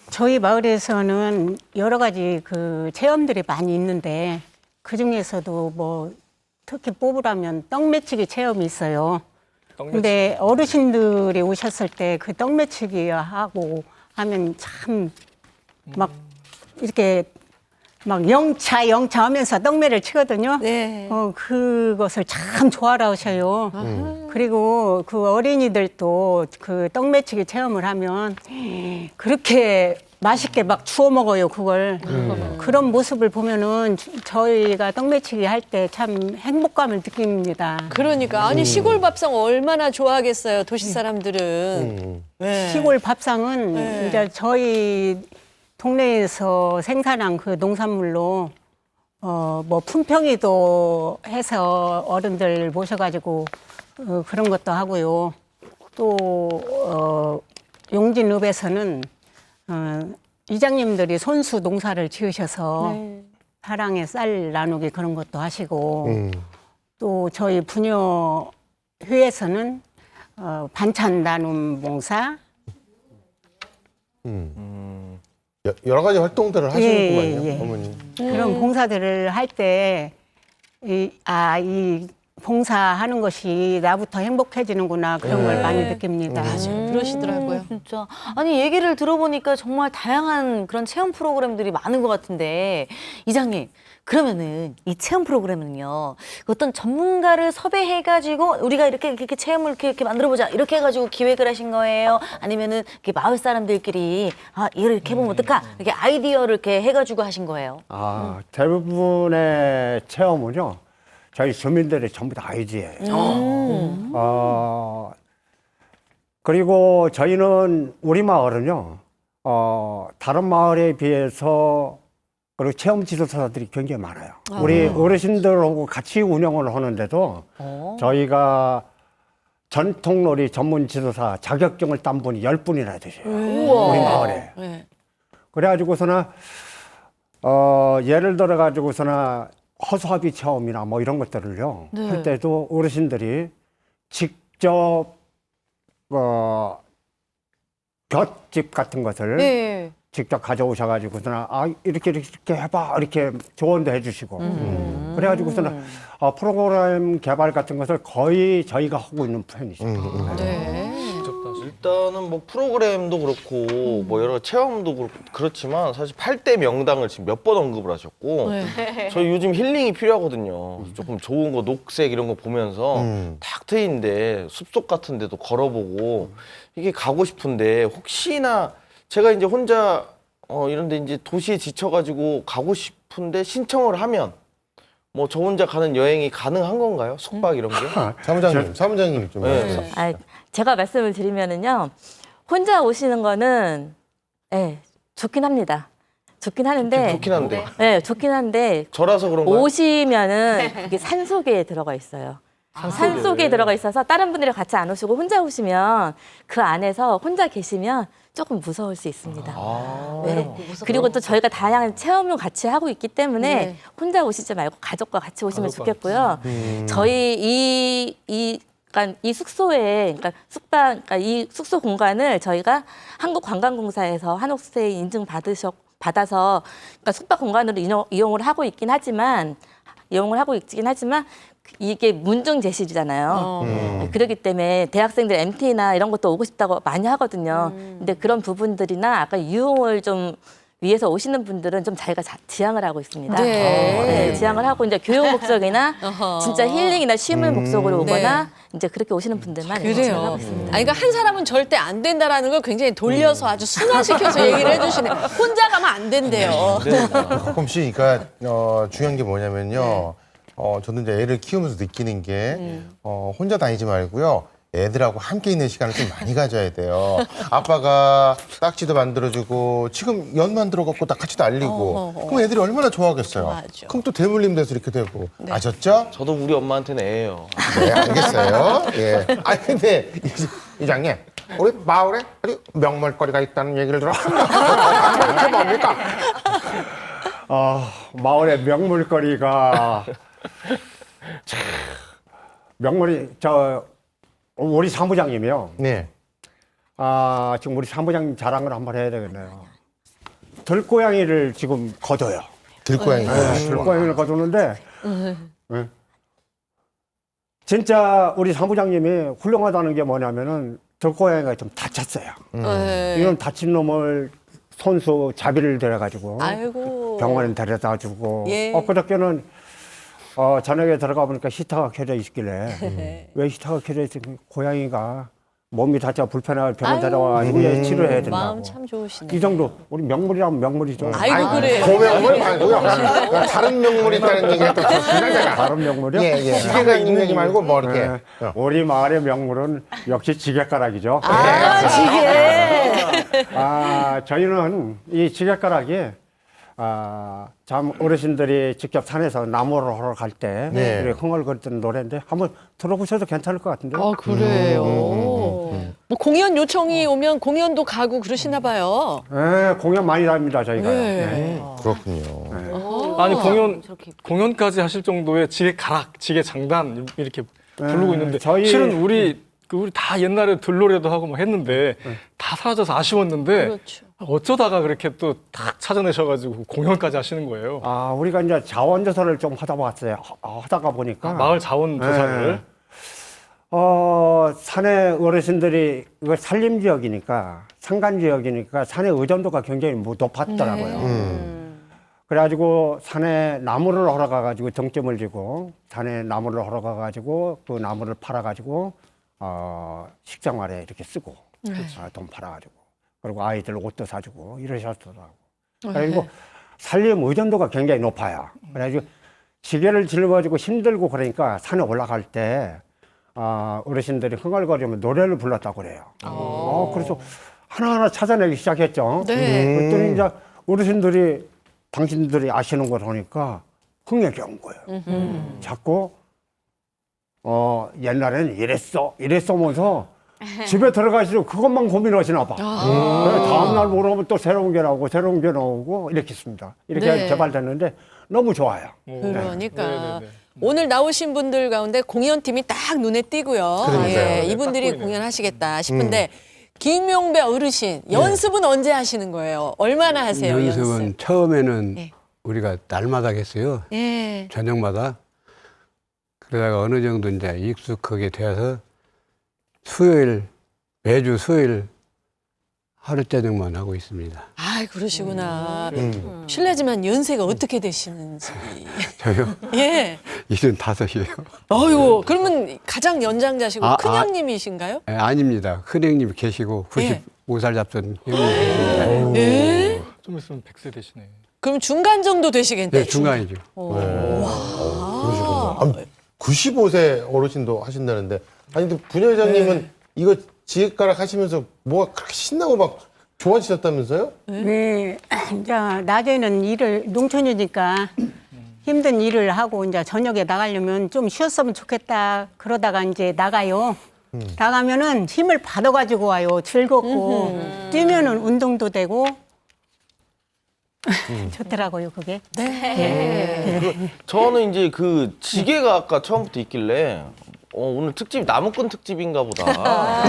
저희 마을에서는 여러 가지 그 체험들이 많이 있는데 그 중에서도 뭐 특히 뽑으라면 떡매치기 체험이 있어요. 근데 어르신들이 오셨을 때 그 떡매치기 하고 하면 참 막 이렇게 막 영차 하면서 떡매를 치거든요. 네. 그것을 참 좋아하셔요. 그리고 그 어린이들도 그 떡매치기 체험을 하면 그렇게 맛있게 막 주워 먹어요, 그걸. 그런 모습을 보면은 저희가 떡매치기 할 때 참 행복감을 느낍니다. 그러니까 아니 시골 밥상 얼마나 좋아하겠어요, 도시 사람들은. 네. 시골 밥상은 네. 이제 저희 동네에서 생산한 그 농산물로 뭐 품평이도 해서 어른들 모셔가지고 그런 것도 하고요. 또 용진읍에서는 이장님들이 손수 농사를 지으셔서 사랑의 쌀 나누기 그런 것도 하시고 또 저희 부녀회에서는 반찬 나눔 봉사 여러 가지 활동들을 하시는구만요, 예. 어머니. 그런 봉사들을 할 때 이 봉사하는 것이 나부터 행복해지는구나 그런 걸 많이 느낍니다. 그러시더라고요. 진짜. 아니, 얘기를 들어보니까 정말 다양한 그런 체험 프로그램들이 많은 것 같은데, 이장님, 그러면은 이 체험 프로그램은요, 어떤 전문가를 섭외해가지고 우리가 이렇게 체험을 이렇게 만들어보자, 이렇게 해가지고 기획을 하신 거예요? 아니면은 이렇게 마을 사람들끼리 이걸 이렇게 해보면 어떨까? 이렇게 아이디어를 이렇게 해가지고 하신 거예요? 대부분의 체험은요, 저희 주민들이 전부 다 아이디어예요. 그리고 저희는 우리 마을은요, 다른 마을에 비해서 그리고 체험 지도사들이 굉장히 많아요. 우리 어르신들하고 같이 운영을 하는데도 저희가 전통놀이 전문 지도사 자격증을 딴 분이 10분이나 되세요. 우리 마을에. 네. 그래가지고서는 예를 들어가지고서는 허수아비 체험이나 뭐 이런 것들을요 할 때도 어르신들이 직접 볏짚 같은 것을 직접 가져오셔가지고서는 이렇게 해봐 이렇게 조언도 해주시고 그래가지고서는 프로그램 개발 같은 것을 거의 저희가 하고 있는 편이죠. 일단은 뭐 프로그램도 그렇고 뭐 여러 체험도 그렇지만 사실 8대 명당을 지금 몇 번 언급을 하셨고 저희 요즘 힐링이 필요하거든요. 조금 좋은 거 녹색 이런 거 보면서 탁 트인데 숲속 같은 데도 걸어보고 이게 가고 싶은데 혹시나 제가 이제 혼자 이런데 이제 도시에 지쳐가지고 가고 싶은데 신청을 하면 뭐 저 혼자 가는 여행이 가능한 건가요? 숙박 이런 게? 사무장님 좀. 네. 제가 말씀을 드리면은요, 혼자 오시는 거는 좋긴 합니다. 좋긴 하는데. 좋긴 한데. 네, 좋긴 한데. 저라서 그런가요? 오시면은 이게 산 속에 들어가 있어요. 산 속에 들어가 있어서 다른 분들이 같이 안 오시고 혼자 오시면 그 안에서 혼자 계시면 조금 무서울 수 있습니다. 네. 그리고 또 저희가 다양한 체험을 같이 하고 있기 때문에 혼자 오시지 말고 가족과 같이 오시면 좋겠고요. 저희 그러니까 이 숙소에, 그러니까 이 숙소 공간을 저희가 한국관광공사에서 한옥스테이 인증 받아서 그러니까 숙박 공간으로 이용을 하고 있긴 하지만 이게 문중 제실이잖아요. 그렇기 때문에 대학생들 MT나 이런 것도 오고 싶다고 많이 하거든요. 근데 그런 부분들이나 아까 유흥을 좀 위해서 오시는 분들은 좀 저희가 지양을 하고 있습니다. 지양을 하고 이제 교육 목적이나 진짜 힐링이나 쉼을 목적으로 오거나 이제 그렇게 오시는 분들만 지양을 하고 있습니다. 그러니까 한 사람은 절대 안 된다라는 걸 굉장히 돌려서 아주 순화시켜서 얘기를 해주시네. 혼자 가면 안 된대요. 가끔씩 그러니까 중요한 게 뭐냐면요. 저도 이제 애를 키우면서 느끼는 게 혼자 다니지 말고요. 애들하고 함께 있는 시간을 좀 많이 가져야 돼요. 아빠가 딱지도 만들어주고 지금 연 만들어갖고 딱같이도 알리고 그럼 애들이 얼마나 좋아하겠어요. 맞아. 그럼 또 대물림 돼서 이렇게 되고 아셨죠? 저도 우리 엄마한테는 애예요. 네, 알겠어요. 예. 아니 근데 이장님 우리 마을에 아주 명물거리가 있다는 얘기를 들었습니다. 그게 뭡니까? 마을의 명물거리가 명물이 우리 사무장님이요. 네. 지금 우리 사무장님 자랑을 한번 해야 되겠네요. 들고양이를 지금 거둬요. 들고양이. 들고양이를 거두는데 진짜 우리 사무장님이 훌륭하다는 게 뭐냐면은 들고양이가 좀 다쳤어요. 이런 다친 놈을 손수 자비를 들여가지고 병원에 데려다주고 그저께는 저녁에 들어가 보니까 히터가 켜져 있길래 왜 히터가 켜져 있으면 고양이가 몸이 다쳐 불편하고 병원 찾아와가지고 예, 치료해야 된다고. 마음 참 좋으시네. 이 정도 우리 명물이라면 명물이죠. 아이고 그래요. 고명물 말고요. 다른 명물이 있다는 얘기가 또 좋습니다. 제가. 다른 명물이요? 예, 예. 지게가 있는 얘기 말고 뭐 이렇게. 예, 우리 마을의 명물은 역시 지게가락이죠. 저희는 이 지게가락이 참 어르신들이 직접 산에서 나무를 하러 갈 때 네. 흥얼거리던 노래인데 한번 들어보셔도 괜찮을 것 같은데요. 그래요. 뭐 공연 요청이 오면 공연도 가고 그러시나 봐요. 네, 공연 많이 합니다 저희가. 네. 그렇군요. 아니 공연까지 하실 정도의 지게 가락, 지게 장단 이렇게 부르고 있는데 실은 우리 다 옛날에 들노래도 하고 뭐 했는데 다 사라져서 아쉬웠는데 그렇죠. 어쩌다가 그렇게 또 딱 찾아내셔가지고 공연까지 하시는 거예요. 우리가 이제 자원조사를 좀 하다 봤어요. 하다가 보니까 마을 자원조사를. 산의 어르신들이 이거 산림 지역이니까 산간 지역이니까 산의 의존도가 굉장히 높았더라고요. 그래가지고 산에 나무를 하러 가가지고 정점을 지고 산에 나무를 하러 가가지고 그 나무를 팔아가지고 식생활에 이렇게 쓰고 돈 팔아가지고 그리고 아이들 옷도 사주고 이러셨더라고. 그리고 산림 의존도가 굉장히 높아요. 그래가지고 지게를 짊어지고 힘들고 그러니까 산에 올라갈 때 어르신들이 흥얼거리면 노래를 불렀다고 그래요. 그래서 하나하나 찾아내기 시작했죠. 네. 그랬더니 이제 어르신들이 당신들이 아시는 걸 보니까 흥역이 온 거예요. 자꾸 옛날에는 이랬어면서 집에 들어가시고 그것만 고민하시나 봐. 다음날 모르면 또 새로운 게 나오고 새로운 게 나오고 이렇게 있습니다. 이렇게 네. 개발됐는데 너무 좋아요. 그러니까 오늘 나오신 분들 가운데 공연팀이 딱 눈에 띄고요. 그러니까요. 이분들이 공연하시겠다 싶은데 김용배 어르신 연습은 언제 하시는 거예요? 얼마나 하세요? 연습은 연습? 처음에는 네. 우리가 날마다 했어요. 예. 저녁마다. 그러다가 어느 정도 이제 익숙하게 되어서 매주 수요일 하루 저녁만 하고 있습니다. 그러시구나. 실례지만 연세가 어떻게 되시는지. 저요? 예. 75이에요. 어유 그러면 가장 연장자시고 아, 큰 형님이신가요? 아닙니다. 큰 형님 계시고 95살 잡선 형님 계십니다. 예. 좀 있으면 100세 되시네. 그럼 중간 정도 되시겠네요. 네, 중간이죠. 그러시군요. 95세 어르신도 하신다는데 아니 근데 부녀회장님은 이거 지게가락 하시면서 뭐가 그렇게 신나고 막 좋아지셨다면서요? 네, 이제 낮에는 농촌이니까 힘든 일을 하고 이제 저녁에 나가려면 좀 쉬었으면 좋겠다 그러다가 이제 나가요. 나가면은 힘을 받아가지고 와요. 즐겁고 뛰면은 운동도 되고 좋더라고요 그게. 저는 이제 그 지게가 아까 처음부터 있길래 오늘 특집 나무꾼 특집인가 보다.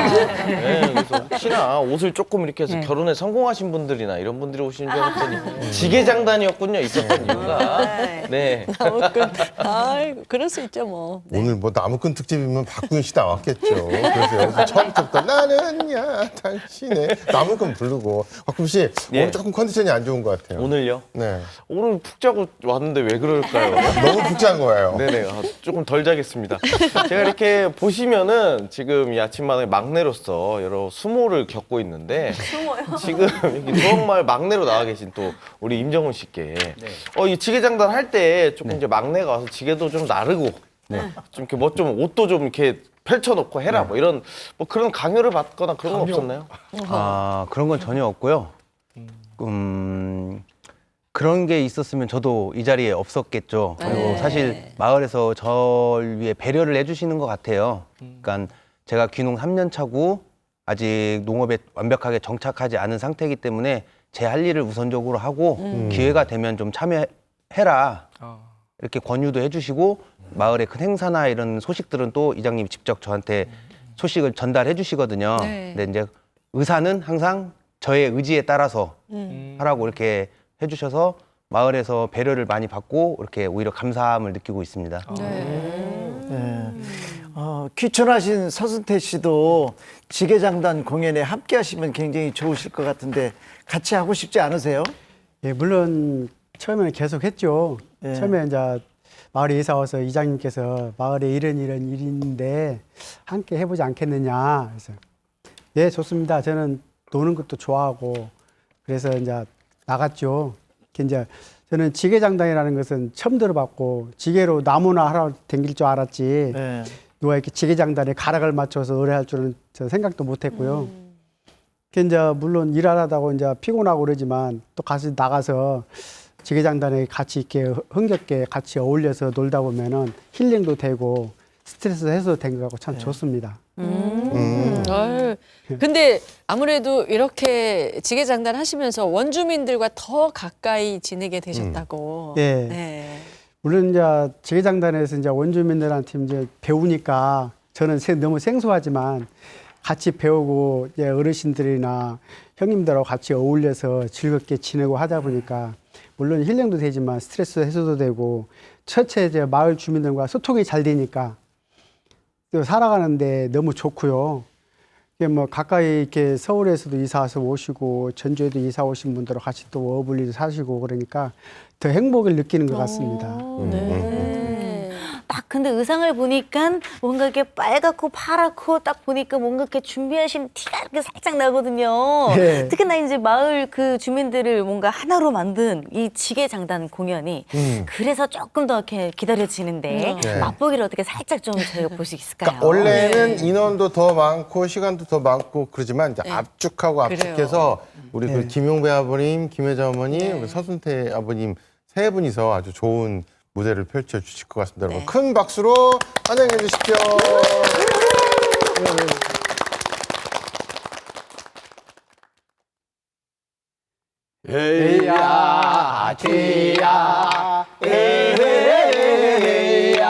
네, 그래서 혹시나 옷을 조금 이렇게 해서 결혼에 성공하신 분들이나 이런 분들이 오시는 줄 알았더니 지게 장단이었군요. 있었던 이유가. 네. 나무꾼. 아이고 그럴 수 있죠 뭐. 오늘 뭐 나무꾼 특집이면 박구윤 씨 나왔겠죠. 그래서 여기서 처음부터 나는야 당신의 나무꾼 부르고 박구윤 씨 오늘 조금 컨디션이 안 좋은 것 같아요. 오늘요? 네. 오늘 푹 자고 왔는데 왜 그럴까요? 너무 푹 잔 거예요. 네네. 조금 덜 자겠습니다. 제가 이렇게 보시면은 지금 이 아침마당의 막내로서 여러 수모를 겪고 있는데 지금 여기 두억마을 막내로 나와 계신 또 우리 임정훈 씨께 이 지게장단 할 때 조금 이제 막내가 와서 지게도 좀 나르고 좀 이렇게 뭐 좀 옷도 좀 이렇게 펼쳐놓고 해라 뭐 이런 뭐 그런 강요를 받거나 그런 건 없었나요? 그런 건 전혀 없고요. 그런 게 있었으면 저도 이 자리에 없었겠죠. 그리고 사실 마을에서 절 위해 배려를 해주시는 것 같아요. 그러니까 제가 귀농 3년 차고 아직 농업에 완벽하게 정착하지 않은 상태이기 때문에 제 할 일을 우선적으로 하고 기회가 되면 좀 참여해라 이렇게 권유도 해주시고 마을의 큰 행사나 이런 소식들은 또 이장님이 직접 저한테 소식을 전달해 주시거든요. 근데 이제 의사는 항상 저의 의지에 따라서 하라고 이렇게 해주셔서 마을에서 배려를 많이 받고 이렇게 오히려 감사함을 느끼고 있습니다. 귀촌하신 서순태 씨도 지게장단 공연에 함께 하시면 굉장히 좋으실 것 같은데 같이 하고 싶지 않으세요? 예, 물론 처음에는 계속 했죠. 처음에 이제 마을에 이사 와서 이장님께서 마을에 이런 일인데 함께 해보지 않겠느냐. 그래서 예, 좋습니다. 저는 노는 것도 좋아하고 그래서 이제 나갔죠. 이제 저는 지게장단이라는 것은 처음 들어봤고 지게로 나무나 하러 댕길 줄 알았지. 네. 누가 이렇게 지게장단에 가락을 맞춰서 의뢰할 줄은 저 생각도 못했고요. 이제 물론 일하다고 이제 피곤하고 그러지만 또 가서 나가서 지게장단에 같이 이렇게 흥겹게 같이 어울려서 놀다 보면은 힐링도 되고 스트레스 해소도 된 것 같고 참 좋습니다. 아유, 근데 아무래도 이렇게 지게장단 하시면서 원주민들과 더 가까이 지내게 되셨다고. 예. 네. 물론 이제 지게장단에서 이제 원주민들한테 이제 배우니까 저는 너무 생소하지만 같이 배우고 이제 어르신들이나 형님들하고 같이 어울려서 즐겁게 지내고 하다 보니까 물론 힐링도 되지만 스트레스 해소도 되고 첫째 이제 마을 주민들과 소통이 잘 되니까 또 살아가는데 너무 좋고요. 이게 뭐 가까이 이렇게 서울에서도 이사 와서 오시고 전주에도 이사 오신 분들하고 같이 또 어울리서 사시고 그러니까 더 행복을 느끼는 것 같습니다. 딱 근데 의상을 보니까 뭔가 이렇게 빨갛고 파랗고 딱 보니까 뭔가 이렇게 준비하신 티가 이렇게 살짝 나거든요. 네. 특히나 이제 마을 그 주민들을 뭔가 하나로 만든 이 지게장단 공연이 그래서 조금 더 이렇게 기다려지는데 네. 맛보기를 어떻게 살짝 좀 저희가 볼 수 있을까요? 그러니까 원래는 인원도 더 많고 시간도 더 많고 그러지만 이제 압축하고 압축해서 우리 그 김용배 아버님, 김혜자 어머니, 우리 서순태 아버님 세 분이서 아주 좋은 무대를 펼쳐 주실 것 같습니다. 여러분 큰 박수로 환영해 주십시오. 에이야 지야 에이야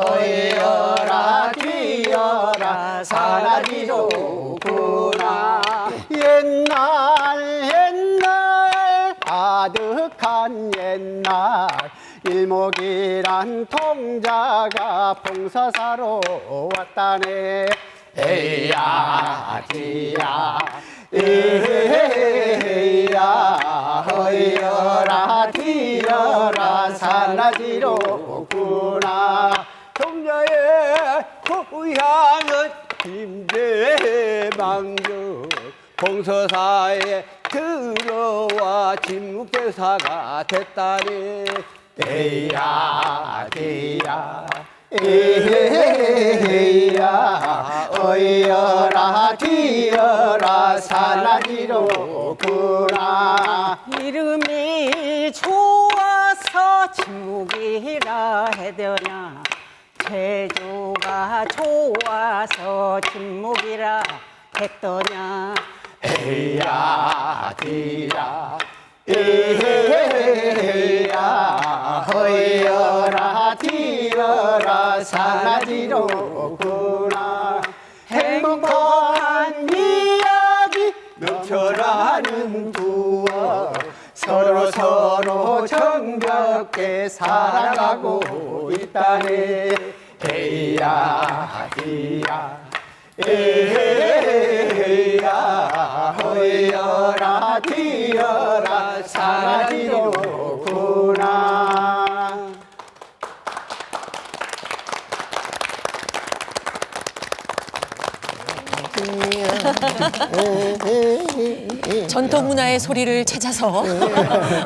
어이어라 뒤어라 사라지로구나 옛날 아득한 옛날 일목이란 통자가 봉사사로 왔다네 에이야 지야 에이야 허이어라 뒤어라 사나지로구나 동자의 고향은 김제망주 봉서사에 들어와 진묵대사가 됐다니 에이야 에이야 에이야 어이어라 뒤어라 사나지로구나 이름이 좋아서 진묵이라 해더냐 제주가 좋아서 진묵이라 했더냐 에이야 뒤야 에이야 허이어라 뒤어라 사나지로구나 행복한 이야기 넘쳐나는 부어 서로 정겹게 살아가고 있다네 에이야 뒤야 에이야 허이어라 뒤어라 사라지로구나 전통 문화의 소리를 찾아서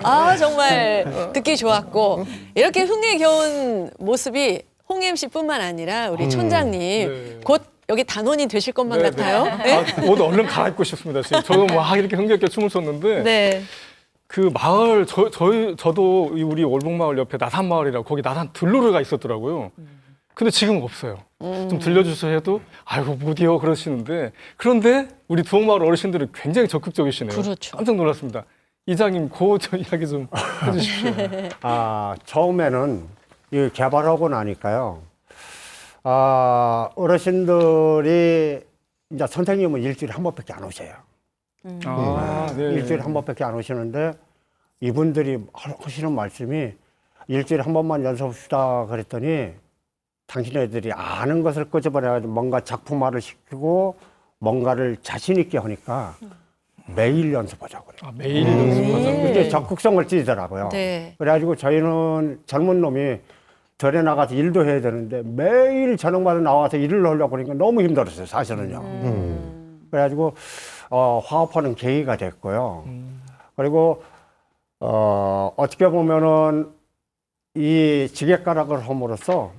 아 정말 듣기 좋았고 이렇게 흥에 겨운 모습이 홍 MC뿐만 아니라 우리 촌장님 네. 곧 여기 단원이 되실 것만 같아요. 네. 아, 옷 얼른 갈아입고 싶습니다. 지금 저도 막 이렇게 흥겹게 춤을 췄는데 네. 그 마을 저도 우리 월북마을 옆에 나산마을이라고 거기 나산 들로르가 있었더라고요. 근데 지금은 없어요. 좀 들려주셔야 해도 아이고 못이요 그러시는데 그런데 우리 두옥마을 어르신들은 굉장히 적극적이시네요. 그렇죠. 깜짝 놀랐습니다. 이장님 저 이야기 좀 해주십시오. 처음에는 이 개발하고 나니까요. 어르신들이 이제 선생님은 일주일에 한 번밖에 안 오셔요. 네. 일주일에 한 번밖에 안 오시는데 이분들이 하시는 말씀이 일주일에 한 번만 연습합시다 그랬더니 당신네들이 아는 것을 끄집어내가지고 뭔가 작품화를 시키고 뭔가를 자신 있게 하니까 매일 연습하자고 그래요. 매일 연습하자고. 이게 적극성을 띠더라고요. 네. 그래가지고 저희는 젊은 놈이 절에 나가서 일도 해야 되는데 매일 저녁마다 나와서 일을 하려고 그러니까 너무 힘들었어요, 사실은요. 그래가지고 화합하는 계기가 됐고요. 그리고 어떻게 보면은 이 지게가락을 함으로써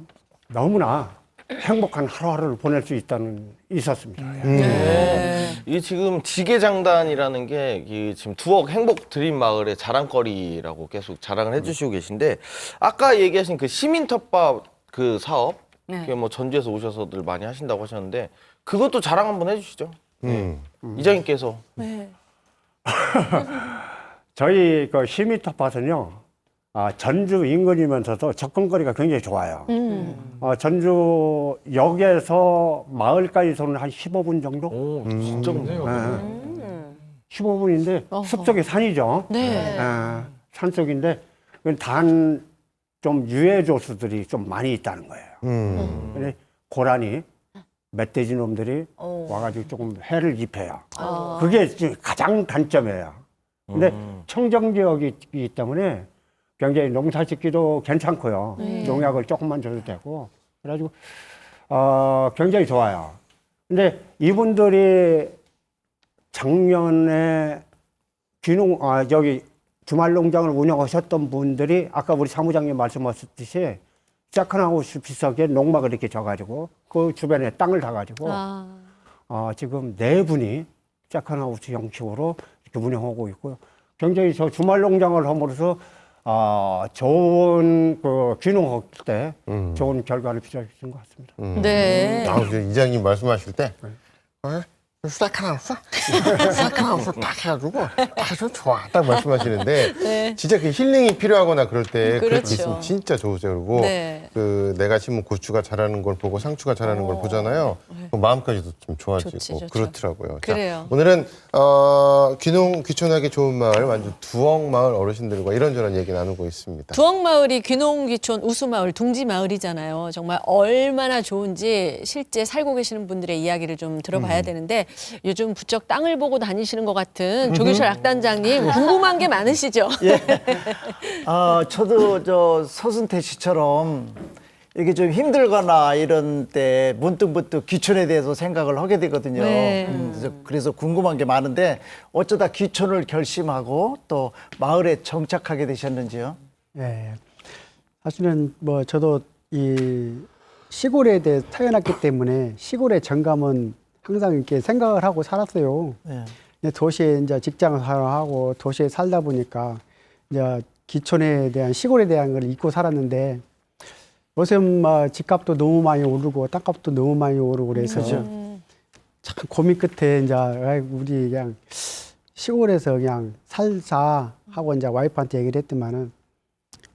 너무나 행복한 하루하루를 보낼 수 있었습니다. 이게 지금 지게장단이라는 게 지금 두억 행복 드림 마을의 자랑거리라고 계속 자랑을 해주시고 계신데 아까 얘기하신 그 시민 텃밭 그 사업 그게 뭐 전주에서 오셔서들 많이 하신다고 하셨는데 그것도 자랑 한번 해주시죠. 이장님께서. 네. 저희 그 시민 텃밭은요. 전주 인근이면서도 접근거리가 굉장히 좋아요. 전주역에서 마을까지서는 한 15분 정도? 오, 진짜 좋네요. 15분인데 숲속의 산이죠. 네. 산속인데 단 좀 유해 조수들이 좀 많이 있다는 거예요. 근데 고라니, 멧돼지 놈들이 와가지고 조금 해를 입혀요. 그게 지금 가장 단점이에요. 근데 청정 지역이기 때문에 굉장히 농사 짓기도 괜찮고요. 농약을 조금만 줘도 되고. 그래가지고, 굉장히 좋아요. 근데 이분들이 작년에 주말 농장을 운영하셨던 분들이 아까 우리 사무장님 말씀하셨듯이 세컨하우스 비슷하게 농막을 이렇게 져가지고 그 주변에 땅을 다가지고 지금 4분이 세컨하우스 형식으로 이렇게 운영하고 있고요. 굉장히 저 주말 농장을 함으로써 좋은 그 귀농할 때 좋은 결과를 빚어주신 것 같습니다. 네. 이장님 말씀하실 때 세컨하우스 딱 해가지고 아주 좋아 딱 말씀하시는데 네. 진짜 그 힐링이 필요하거나 그럴 때 그렇게 그렇죠. 있으면 진짜 좋으세요. 그리고 네. 그 내가 심은 고추가 자라는 걸 보고 상추가 자라는 걸 보잖아요. 그 마음까지도 좀 좋아지고 좋죠. 그렇더라고요. 그래요. 자, 오늘은 귀촌하기 좋은 마을 완주 두억마을 어르신들과 이런저런 얘기 나누고 있습니다. 두억마을이 귀농귀촌 우수마을 둥지마을이잖아요. 정말 얼마나 좋은지 실제 살고 계시는 분들의 이야기를 좀 들어봐야 되는데 요즘 부쩍 땅을 보고 다니시는 것 같은 조규철 악단장님 궁금한 게 많으시죠? 예. 저도 저 서순태 씨처럼 이게 좀 힘들거나 이런 때 문득문득 귀촌에 대해서 생각을 하게 되거든요. 네. 그래서 궁금한 게 많은데 어쩌다 귀촌을 결심하고 또 마을에 정착하게 되셨는지요? 예. 사실은 뭐 저도 이 시골에 대해 태어났기 때문에 시골의 정감은 항상 이렇게 생각을 하고 살았어요. 네. 근데 도시에 이제 직장을 하고 도시에 살다 보니까 이제 기촌에 대한 시골에 대한 걸 잊고 살았는데 요즘 집값도 너무 많이 오르고 땅값도 너무 많이 오르고 그래서 참 고민 끝에 이제 우리 그냥 시골에서 그냥 살자 하고 이제 와이프한테 얘기를 했더만은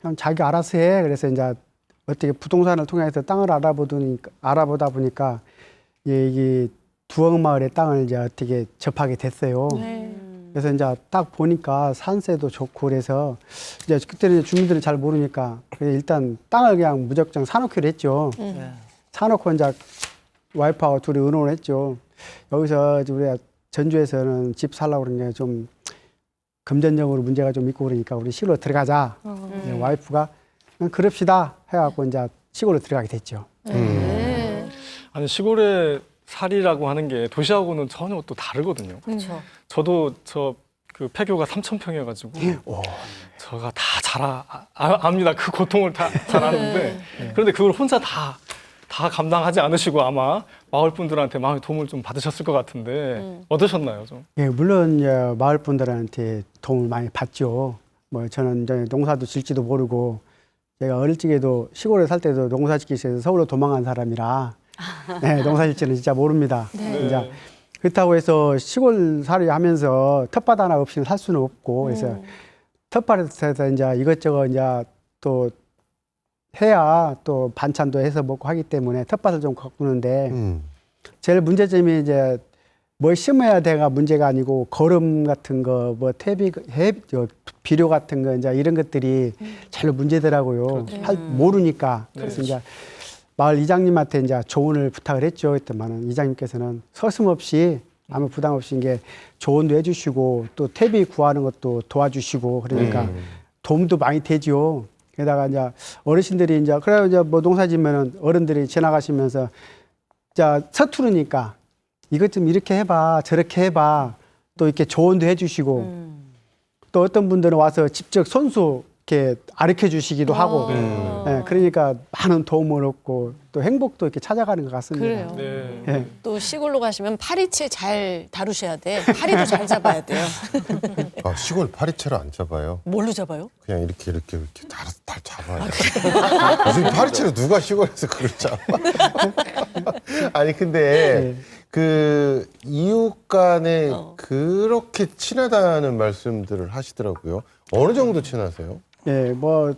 그냥 자기 알아서 해. 그래서 이제 어떻게 부동산을 통해서 땅을 알아보다 보니까 이게 두억마을의 땅을 이제 어떻게 접하게 됐어요. 그래서 이제 딱 보니까 산세도 좋고 그래서 이제 그때는 주민들은 잘 모르니까 일단 땅을 그냥 무작정 사놓기로 했죠. 사놓고 이제 와이프하고 둘이 의논을 했죠. 여기서 우리가 전주에서는 집 살라고 그런 게 좀 금전적으로 문제가 좀 있고 그러니까 우리 시골로 들어가자. 와이프가 그럽시다 해갖고 이제 시골로 들어가게 됐죠. 아니 시골에 살이라고 하는 게 도시하고는 전혀 또 다르거든요. 그렇죠. 저도 그 폐교가 3,000평이어가지고 저가 다 압니다. 그 고통을 다 잘 아는데 그런데 그걸 혼자 다 감당하지 않으시고 아마 마을 분들한테 많이 도움을 좀 받으셨을 것 같은데 어떠셨나요, 좀? 예, 물론 이제 마을 분들한테 도움을 많이 받죠. 뭐 저는 이제 농사도 질지도 모르고 제가 어릴 적에도 시골에 살 때도 농사 짓기 위해서 서울로 도망간 사람이라 네, 농사 질지는 진짜 모릅니다. 이제 그렇다고 해서 시골 살이 하면서 텃밭 하나 없이는 살 수는 없고 그래서 텃밭에서 이제 이것저것 이제 또 해야 또 반찬도 해서 먹고 하기 때문에 텃밭을 좀 가꾸는데 제일 문제점이 이제 뭐 심어야 돼가 문제가 아니고 거름 같은 거, 뭐 비료 같은 거 이제 이런 것들이 제일 문제더라고요. 모르니까. 그래서 이제 마을 이장님한테 이제 조언을 부탁을 했죠. 그랬더만은 이장님께서는 서슴없이 아무 부담 없이 이게 조언도 해주시고 또 퇴비 구하는 것도 도와주시고 그러니까 도움도 많이 되죠. 게다가 이제 어르신들이 이제 그래 이제 뭐 농사 지면은 어른들이 지나가시면서 자 서투르니까 이것 좀 이렇게 해봐, 저렇게 해봐. 또 이렇게 조언도 해주시고 또 어떤 분들은 와서 직접 손수 이렇게 가르쳐 주시기도 하고 예, 그러니까 많은 도움을 얻고 또 행복도 이렇게 찾아가는 것 같습니다. 그래요. 네. 예. 또 시골로 가시면 파리채 잘 다루셔야 돼. 파리도 잘 잡아야 돼요. 아, 시골 파리채를 안 잡아요. 뭘로 잡아요? 그냥 이렇게 다 잡아요. 무슨 파리채를 누가 시골에서 그걸 잡아? 아니 근데 그 이웃 간에 그렇게 친하다는 말씀들을 하시더라고요. 어느 정도 친하세요? 예, 뭐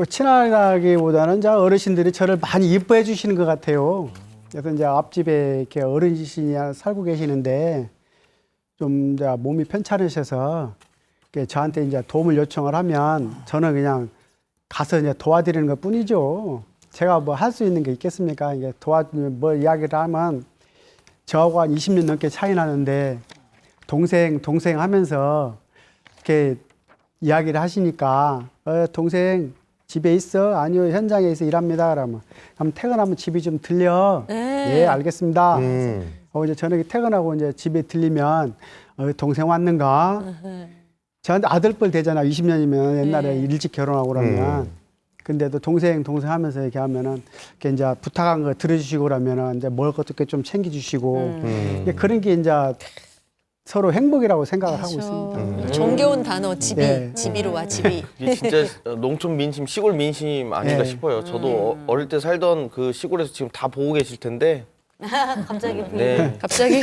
친하다기보다는 이제 어르신들이 저를 많이 이뻐해 주시는 것 같아요. 그래서 이제 앞집에 이렇게 어르신이 살고 계시는데 좀 이제 몸이 편찮으셔서 이렇게 저한테 이제 도움을 요청을 하면 저는 그냥 가서 이제 도와드리는 것 뿐이죠. 제가 뭐 할 수 있는 게 있겠습니까? 이게 뭐 이야기를 하면 저하고 한 20년 넘게 차이 나는데 동생 하면서 이렇게 이야기를 하시니까 동생 집에 있어? 아니요, 현장에서 일합니다. 그러면 퇴근하면 집이 좀 들려. 예, 알겠습니다. 이제 저녁에 퇴근하고 이제 집에 들리면 동생 왔는가? 저한테 아들뻘 되잖아. 20년이면 옛날에 일찍 결혼하고 그러면. 근데도 동생 하면서 이렇게 하면은 이렇게 이제 부탁한 거 들어주시고 그러면은 이제 먹을 것도 좀 챙겨주시고 그런 게 이제 서로 행복이라고 생각을 하고 있습니다. 정겨운 단어 집이 네. 집이로 와 집이. 이게 진짜 농촌 민심, 시골 민심 아닌가 네. 싶어요. 저도 어릴 때 살던 그 시골에서 지금 다 보고 계실 텐데. 갑자기 네. 갑자기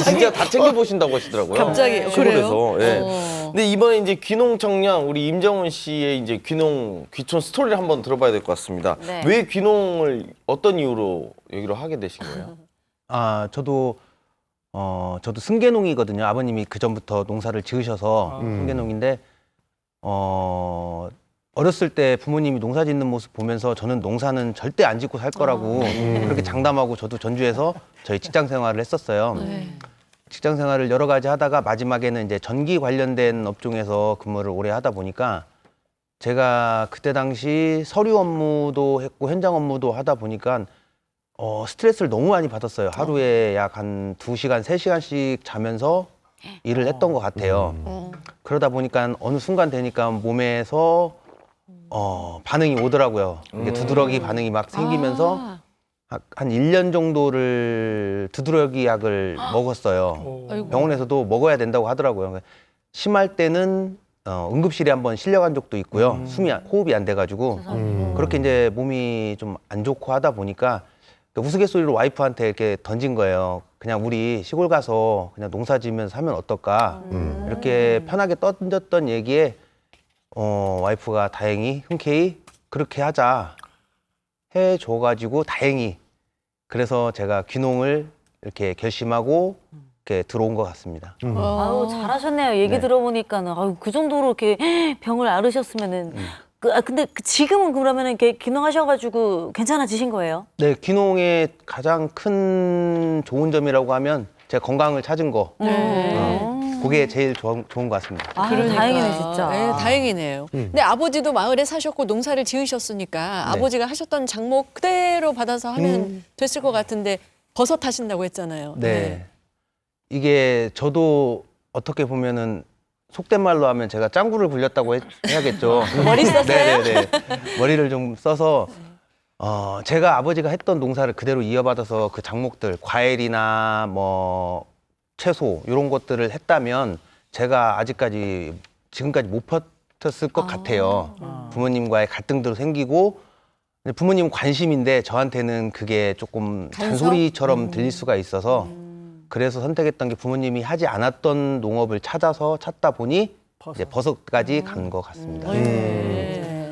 진짜 다 챙겨 보신다고 하시더라고요. 갑자기 시골에서. 그래요? 예. 근데 이번에 이제 귀농 청년 우리 임정훈 씨의 이제 귀농 귀촌 스토리를 한번 들어봐야 될 것 같습니다. 네. 왜 귀농을 어떤 이유로 여기로 하게 되신 거예요? 아, 저도 승계농이거든요. 아버님이 그 전부터 농사를 지으셔서 승계농인데 어렸을 때 부모님이 농사 짓는 모습 보면서 저는 농사는 절대 안 짓고 살 거라고 그렇게 장담하고 저도 전주에서 저희 직장 생활을 했었어요. 직장 생활을 여러 가지 하다가 마지막에는 이제 전기 관련된 업종에서 근무를 오래 하다 보니까 제가 그때 당시 서류 업무도 했고 현장 업무도 하다 보니까 스트레스를 너무 많이 받았어요. 하루에 약 한 2시간, 3시간씩 자면서 일을 했던 것 같아요. 그러다 보니까 어느 순간 되니까 몸에서 반응이 오더라고요. 이게 두드러기 반응이 막 생기면서 한 1년 정도를 두드러기 약을 먹었어요. 아이고. 병원에서도 먹어야 된다고 하더라고요. 심할 때는 응급실에 한번 실려간 적도 있고요. 호흡이 안 돼가지고 그렇게 이제 몸이 좀 안 좋고 하다 보니까 우스갯소리로 와이프한테 이렇게 던진 거예요. 그냥 우리 시골 가서 그냥 농사 지으면서 하면 어떨까? 이렇게 편하게 던졌던 얘기에 와이프가 다행히 흔쾌히 그렇게 하자 해줘가지고 다행히 그래서 제가 귀농을 이렇게 결심하고 이렇게 들어온 것 같습니다. 아유, 잘하셨네요. 얘기 네. 들어보니까는 아유, 그 정도로 이렇게 병을 앓으셨으면은 근데 지금은 그러면은 이렇게 귀농하셔가지고 괜찮아지신 거예요? 네, 귀농의 가장 큰 좋은 점이라고 하면 제가 건강을 찾은 거. 그게 제일 좋은 것 같습니다. 아, 다행이네 진짜. 네, 다행이네요. 근데 아버지도 마을에 사셨고 농사를 지으셨으니까 아버지가 하셨던 작목 그대로 받아서 하면 됐을 것 같은데 버섯 하신다고 했잖아요. 네. 이게 저도 어떻게 보면은 속된 말로 하면 제가 짱구를 굴렸다고 해야겠죠. 머리 썼어요? 네네네. 머리를 좀 써서 제가 아버지가 했던 농사를 그대로 이어받아서 그 작목들 과일이나 뭐 채소 이런 것들을 했다면 제가 지금까지 못 버텼을 것 같아요. 부모님과의 갈등도 생기고 부모님 관심인데 저한테는 그게 조금 잔소리처럼 들릴 수가 있어서 그래서 선택했던 게 부모님이 하지 않았던 농업을 찾다 보니 이제 버섯까지 간 것 같습니다.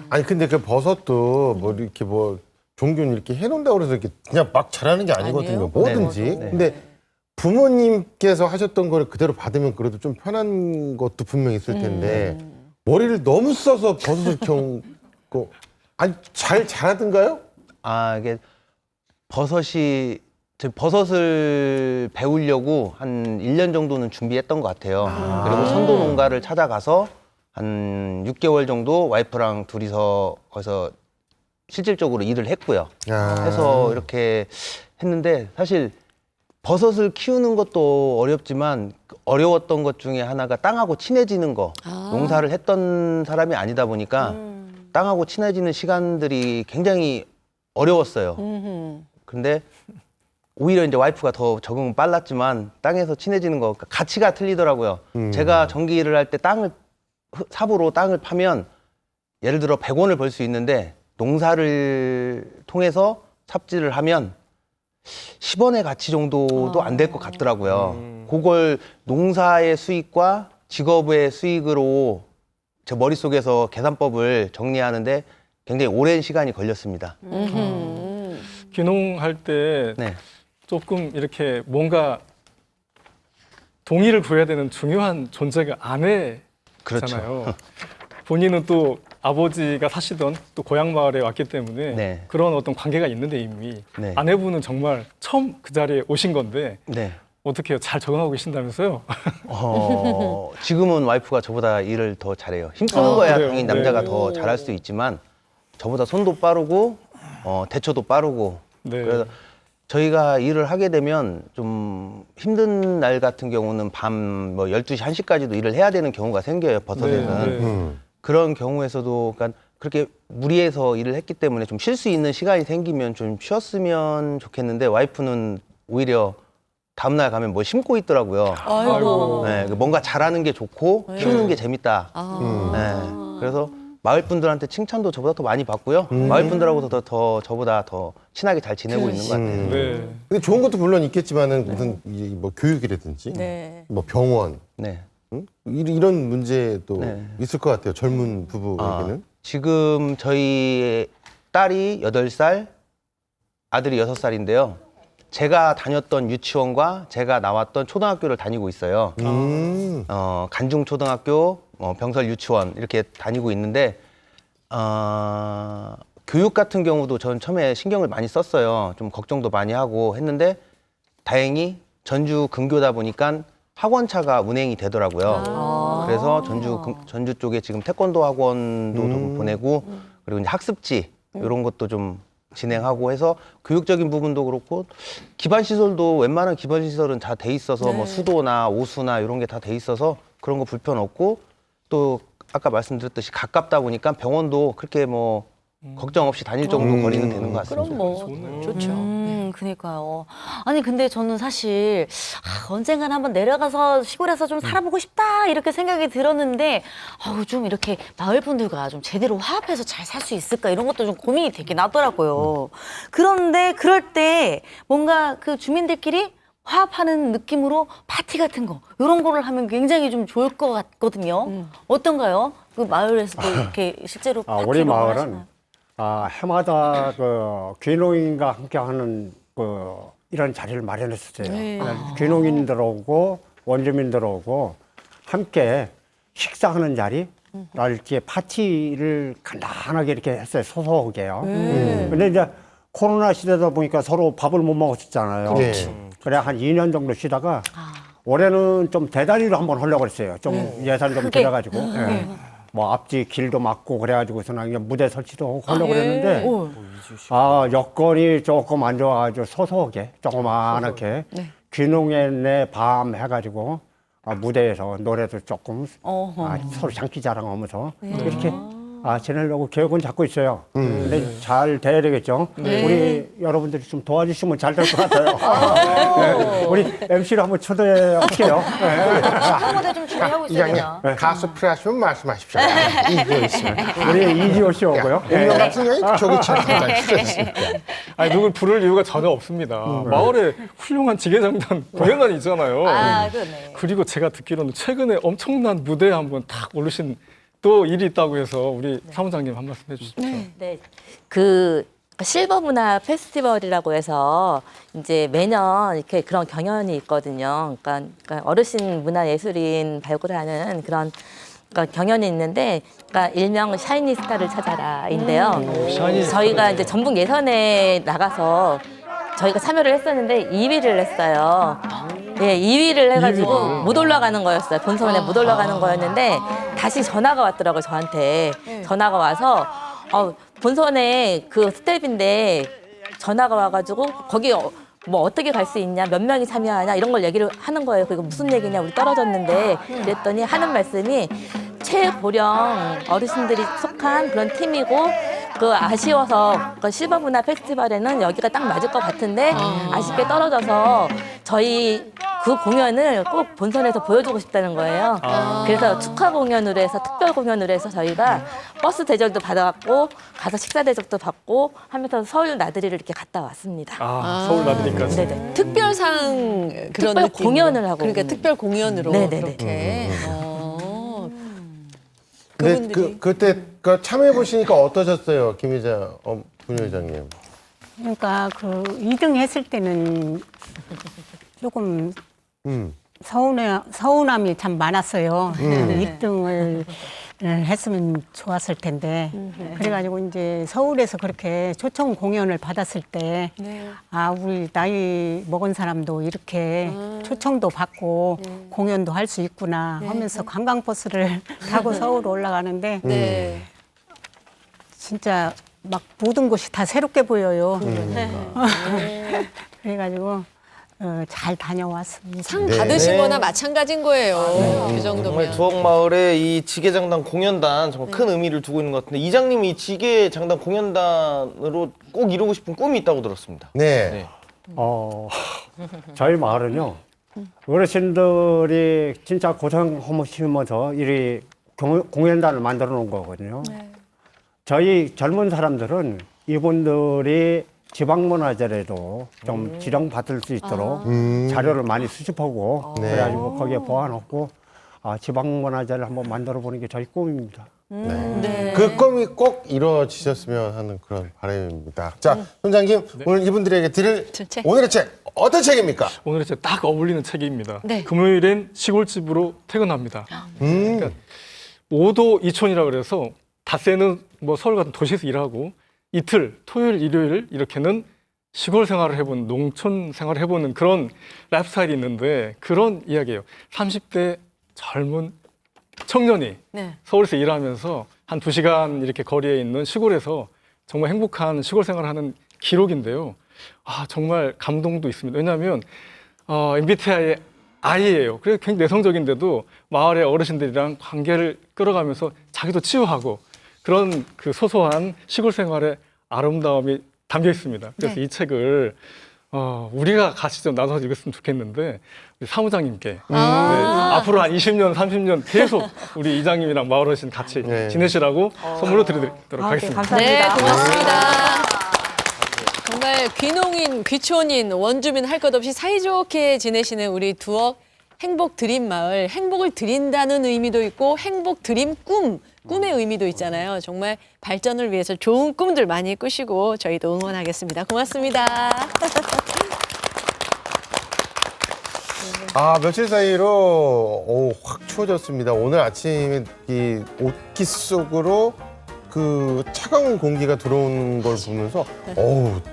아니 근데 그 버섯도 뭐 이렇게 뭐 종균 이렇게 해놓는다고 해서 이렇게 그냥 막 자라는 게 아니거든요. 아니에요? 뭐든지. 네. 근데 부모님께서 하셨던 거를 그대로 받으면 그래도 좀 편한 것도 분명히 있을 텐데 머리를 너무 써서 버섯을 키우고 아니 잘 자라든가요? 아, 이게 버섯을 배우려고 한 1년 정도는 준비했던 것 같아요. 그리고 선도 농가를 찾아가서 한 6개월 정도 와이프랑 둘이서 거기서 실질적으로 일을 했고요. 아. 해서 이렇게 했는데 사실 버섯을 키우는 것도 어렵지만 어려웠던 것 중에 하나가 땅하고 친해지는 거. 농사를 했던 사람이 아니다 보니까 땅하고 친해지는 시간들이 굉장히 어려웠어요. 근데 오히려 이제 와이프가 더 적응은 빨랐지만 땅에서 친해지는 거 가치가 틀리더라고요. 제가 전기를 할 때 삽으로 땅을 파면 예를 들어 100원을 벌 수 있는데 농사를 통해서 삽질을 하면 10원의 가치 정도도 안 될 것 같더라고요. 그걸 농사의 수익과 직업의 수익으로 제 머릿속에서 계산법을 정리하는데 굉장히 오랜 시간이 걸렸습니다. 귀농할 때 네. 조금 이렇게 뭔가 동의를 구해야 되는 중요한 존재가 아내잖아요. 그렇죠. 본인은 또 아버지가 사시던 또 고향 마을에 왔기 때문에 네. 그런 어떤 관계가 있는데 이미 네. 아내분은 정말 처음 그 자리에 오신 건데 네. 어떻게 잘 적응하고 계신다면서요? 지금은 와이프가 저보다 일을 더 잘해요. 힘쓰는 거야 그래요? 당연히 남자가 네. 더 잘할 수 있지만 저보다 손도 빠르고 대처도 빠르고 네. 그래서 저희가 일을 하게 되면 좀 힘든 날 같은 경우는 밤 뭐 12시, 1시까지도 일을 해야 되는 경우가 생겨요, 버섯에는. 네. 그런 경우에서도 그러니까 그렇게 무리해서 일을 했기 때문에 좀 쉴 수 있는 시간이 생기면 좀 쉬었으면 좋겠는데 와이프는 오히려 다음날 가면 뭘 심고 있더라고요. 아이고. 네, 뭔가 잘하는 게 좋고 키우는 게 재밌다. 네, 그래서 마을 분들한테 칭찬도 저보다 더 많이 받고요. 마을 분들하고도 더 저보다 더 친하게 잘 지내고 있는 것 같아요. 네. 근데 좋은 것도 물론 있겠지만은 무슨 뭐 교육이라든지 네. 뭐 병원 네. 응? 이런 문제도 네. 있을 것 같아요. 젊은 부부에게는. 지금 저희 딸이 8살, 아들이 6살인데요. 제가 다녔던 유치원과 제가 나왔던 초등학교를 다니고 있어요. 간중초등학교, 병설 유치원 이렇게 다니고 있는데 교육 같은 경우도 전 처음에 신경을 많이 썼어요. 좀 걱정도 많이 하고 했는데 다행히 전주 근교다 보니까 학원차가 운행이 되더라고요. 그래서 전주 쪽에 지금 태권도 학원도 좀 보내고 그리고 이제 학습지 이런 것도 좀 진행하고 해서 교육적인 부분도 그렇고 기반 시설도 웬만한 기반 시설은 다 돼 있어서 뭐 수도나 오수나 이런 게 다 돼 있어서 그런 거 불편 없고 또 아까 말씀드렸듯이 가깝다 보니까 병원도 그렇게 뭐 걱정 없이 다닐 정도 거리는 되는 것 같습니다. 그럼 뭐 좋죠. 그니까요. 아니 근데 저는 사실 언젠간 한번 내려가서 시골에서 좀 살아보고 싶다 이렇게 생각이 들었는데 좀 이렇게 마을 분들과 좀 제대로 화합해서 잘 살 수 있을까 이런 것도 좀 고민이 되긴 하더라고요. 그런데 그럴 때 뭔가 그 주민들끼리 화합하는 느낌으로 파티 같은 거 이런 거를 하면 굉장히 좀 좋을 것 같거든요. 어떤가요? 그 마을에서도 이렇게 실제로 파티 우리 이런 걸 마을은 하시나요? 해마다 그 귀농인과 함께하는 그 이런 자리를 마련했었어요. 귀농인들 오고 원주민들 오고 함께 식사하는 자리, 이렇게 파티를 간단하게 이렇게 했어요. 소소하게요. 근데 이제 코로나 시대다 보니까 서로 밥을 못 먹었잖아요. 그래 한 2년 정도 쉬다가 올해는 좀 대단히로 한번 하려고 했어요. 좀 예산 좀 들여가지고. 뭐 앞뒤 길도 막고 그래가지고서 그냥 무대 설치도 하려고 그랬는데 여건이 조금 안 좋아가지고 소소하게 조그만하게 귀농의 밤 해가지고 무대에서 노래도 조금 서로 장기자랑하면서 이렇게 지내려고 계획은 잡고 있어요. 근데 잘 돼야 되겠죠. 우리 여러분들이 좀 도와주시면 잘 될 것 같아요. 우리 MC를 한번 초대할게요. 무대 좀 준비하고 있어야 되나? 가수 필요하시면 말씀하십시오. 이지호 있으면. 우리 이지호 씨 오고요. 운명 같은 경우에 저기 잠깐 필요했으니까. 아니 누굴 부를 이유가 전혀 없습니다. 마을에 훌륭한 지게장단 공연단이 있잖아요. 그러네. 그리고 제가 듣기로는 최근에 엄청난 무대에 한번 탁 오르신 또 일이 있다고 해서 우리 사무장님 한 말씀 해주시죠. 네, 그 실버 문화 페스티벌이라고 해서 이제 매년 이렇게 그런 경연이 있거든요. 그러니까 어르신 문화 예술인 발굴하는 그런 경연이 있는데, 그러니까 일명 샤이니 스타를 찾아라인데요. 저희가 이제 전북 예선에 나가서 저희가 참여를 했었는데 2위를 했어요. 예, 2위를 해가지고 못 올라가는 거였어요. 본선에 못 올라가는 거였는데 다시 전화가 왔더라고요, 저한테. 전화가 와서 본선에 그 스텝인데 전화가 와가지고 거기 뭐 어떻게 갈 수 있냐, 몇 명이 참여하냐 이런 걸 얘기를 하는 거예요. 그리고 무슨 얘기냐, 우리 떨어졌는데 그랬더니 하는 말씀이 최고령 어르신들이 속한 그런 팀이고 그 아쉬워서 그 실버문화 페스티벌에는 여기가 딱 맞을 것 같은데 아쉽게 떨어져서 저희 그 공연을 꼭 본선에서 보여주고 싶다는 거예요. 그래서 축하 공연으로 해서 특별 공연으로 해서 저희가 버스 대절도 받아갖고 가서 식사 대접도 받고 하면서 서울 나들이를 이렇게 갔다 왔습니다. 서울 나들이까지. 네네. 특별상 그런 특별 느낌으로. 공연을 하고. 그러니까 특별 공연으로 네네네. 그렇게. 근데 그분들이. 그때 참여해 보시니까 어떠셨어요, 김 부회장님? 그러니까 그 2등 했을 때는 조금 서운함이 참 많았어요. 1등을 했으면 좋았을 텐데. 그래가지고 이제 서울에서 그렇게 초청 공연을 받았을 때, 아, 우리 나이 먹은 사람도 이렇게 초청도 받고 공연도 할 수 있구나 하면서 관광버스를 타고 서울 올라가는데, 진짜 막 모든 곳이 다 새롭게 보여요. 그래가지고 잘 다녀왔습니다. 상 받으신 거나 마찬가지인 거예요. 그 정도면. 정말 두억마을의 이 지게장단 공연단 정말 큰 의미를 두고 있는 것 같은데 이장님이 이 지게장단 공연단으로 꼭 이루고 싶은 꿈이 있다고 들었습니다. 네. 저희 마을은요, 어르신들이 진짜 고생하시면서 이 공연단을 만들어 놓은 거거든요. 저희 젊은 사람들은 이분들이 지방문화재라도 좀 지정받을 수 있도록 자료를 많이 수집하고 그래가지고 거기에 보완하고 지방문화재를 한번 만들어 보는 게 저희 꿈입니다. 그 꿈이 꼭 이루어지셨으면 하는 그런 바람입니다. 자, 손장님, 오늘 이분들에게 드릴 오늘의 책, 어떤 책입니까? 오늘의 책 딱 어울리는 책입니다. 네. 금요일엔 시골집으로 퇴근합니다. 그러니까 5도 이촌이라고 그래서 닷새는 뭐 서울 같은 도시에서 일하고 이틀, 토요일, 일요일 이렇게는 시골 생활을 해보는, 농촌 생활을 해보는 그런 라이프 스타일이 있는데 그런 이야기예요. 30대 젊은 청년이 서울에서 일하면서 한 2시간 이렇게 거리에 있는 시골에서 정말 행복한 시골 생활을 하는 기록인데요. 정말 감동도 있습니다. 왜냐하면 MBTI의 I예요. 그래서 굉장히 내성적인데도 마을의 어르신들이랑 관계를 끌어가면서 자기도 치유하고 그런 그 소소한 시골 생활의 아름다움이 담겨 있습니다. 그래서 이 책을 우리가 같이 좀 나눠서 읽었으면 좋겠는데 우리 사무장님께 앞으로 한 20년, 30년 계속 우리 이장님이랑 마을 어르신 같이 지내시라고 선물로 드리도록 하겠습니다. 감사합니다. 네, 고맙습니다. 정말 귀농인, 귀촌인, 원주민 할 것 없이 사이좋게 지내시는 우리 두억 행복 드림 마을, 행복을 드린다는 의미도 있고 행복 드림 꿈의 의미도 있잖아요. 정말 발전을 위해서 좋은 꿈들 많이 꾸시고 저희도 응원하겠습니다. 고맙습니다. 며칠 사이로 확 추워졌습니다. 오늘 아침에 이 옷깃 속으로 그 차가운 공기가 들어오는 걸 보면서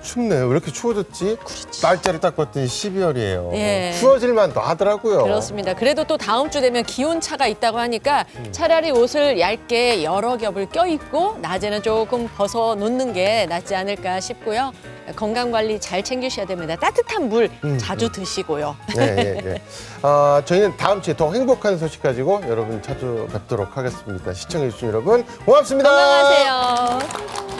춥네요. 왜 이렇게 추워졌지? 날짜를 딱 봤더니 12월이에요. 예. 추워질 만도 하더라고요. 그렇습니다. 그래도 또 다음 주 되면 기온차가 있다고 하니까 차라리 옷을 얇게 여러 겹을 껴입고 낮에는 조금 벗어놓는 게 낫지 않을까 싶고요. 건강관리 잘 챙기셔야 됩니다. 따뜻한 물 자주 드시고요. 네. 저희는 다음 주에 더 행복한 소식 가지고 여러분 찾아뵙도록 하겠습니다. 시청해주신 여러분 고맙습니다. 건강하세요.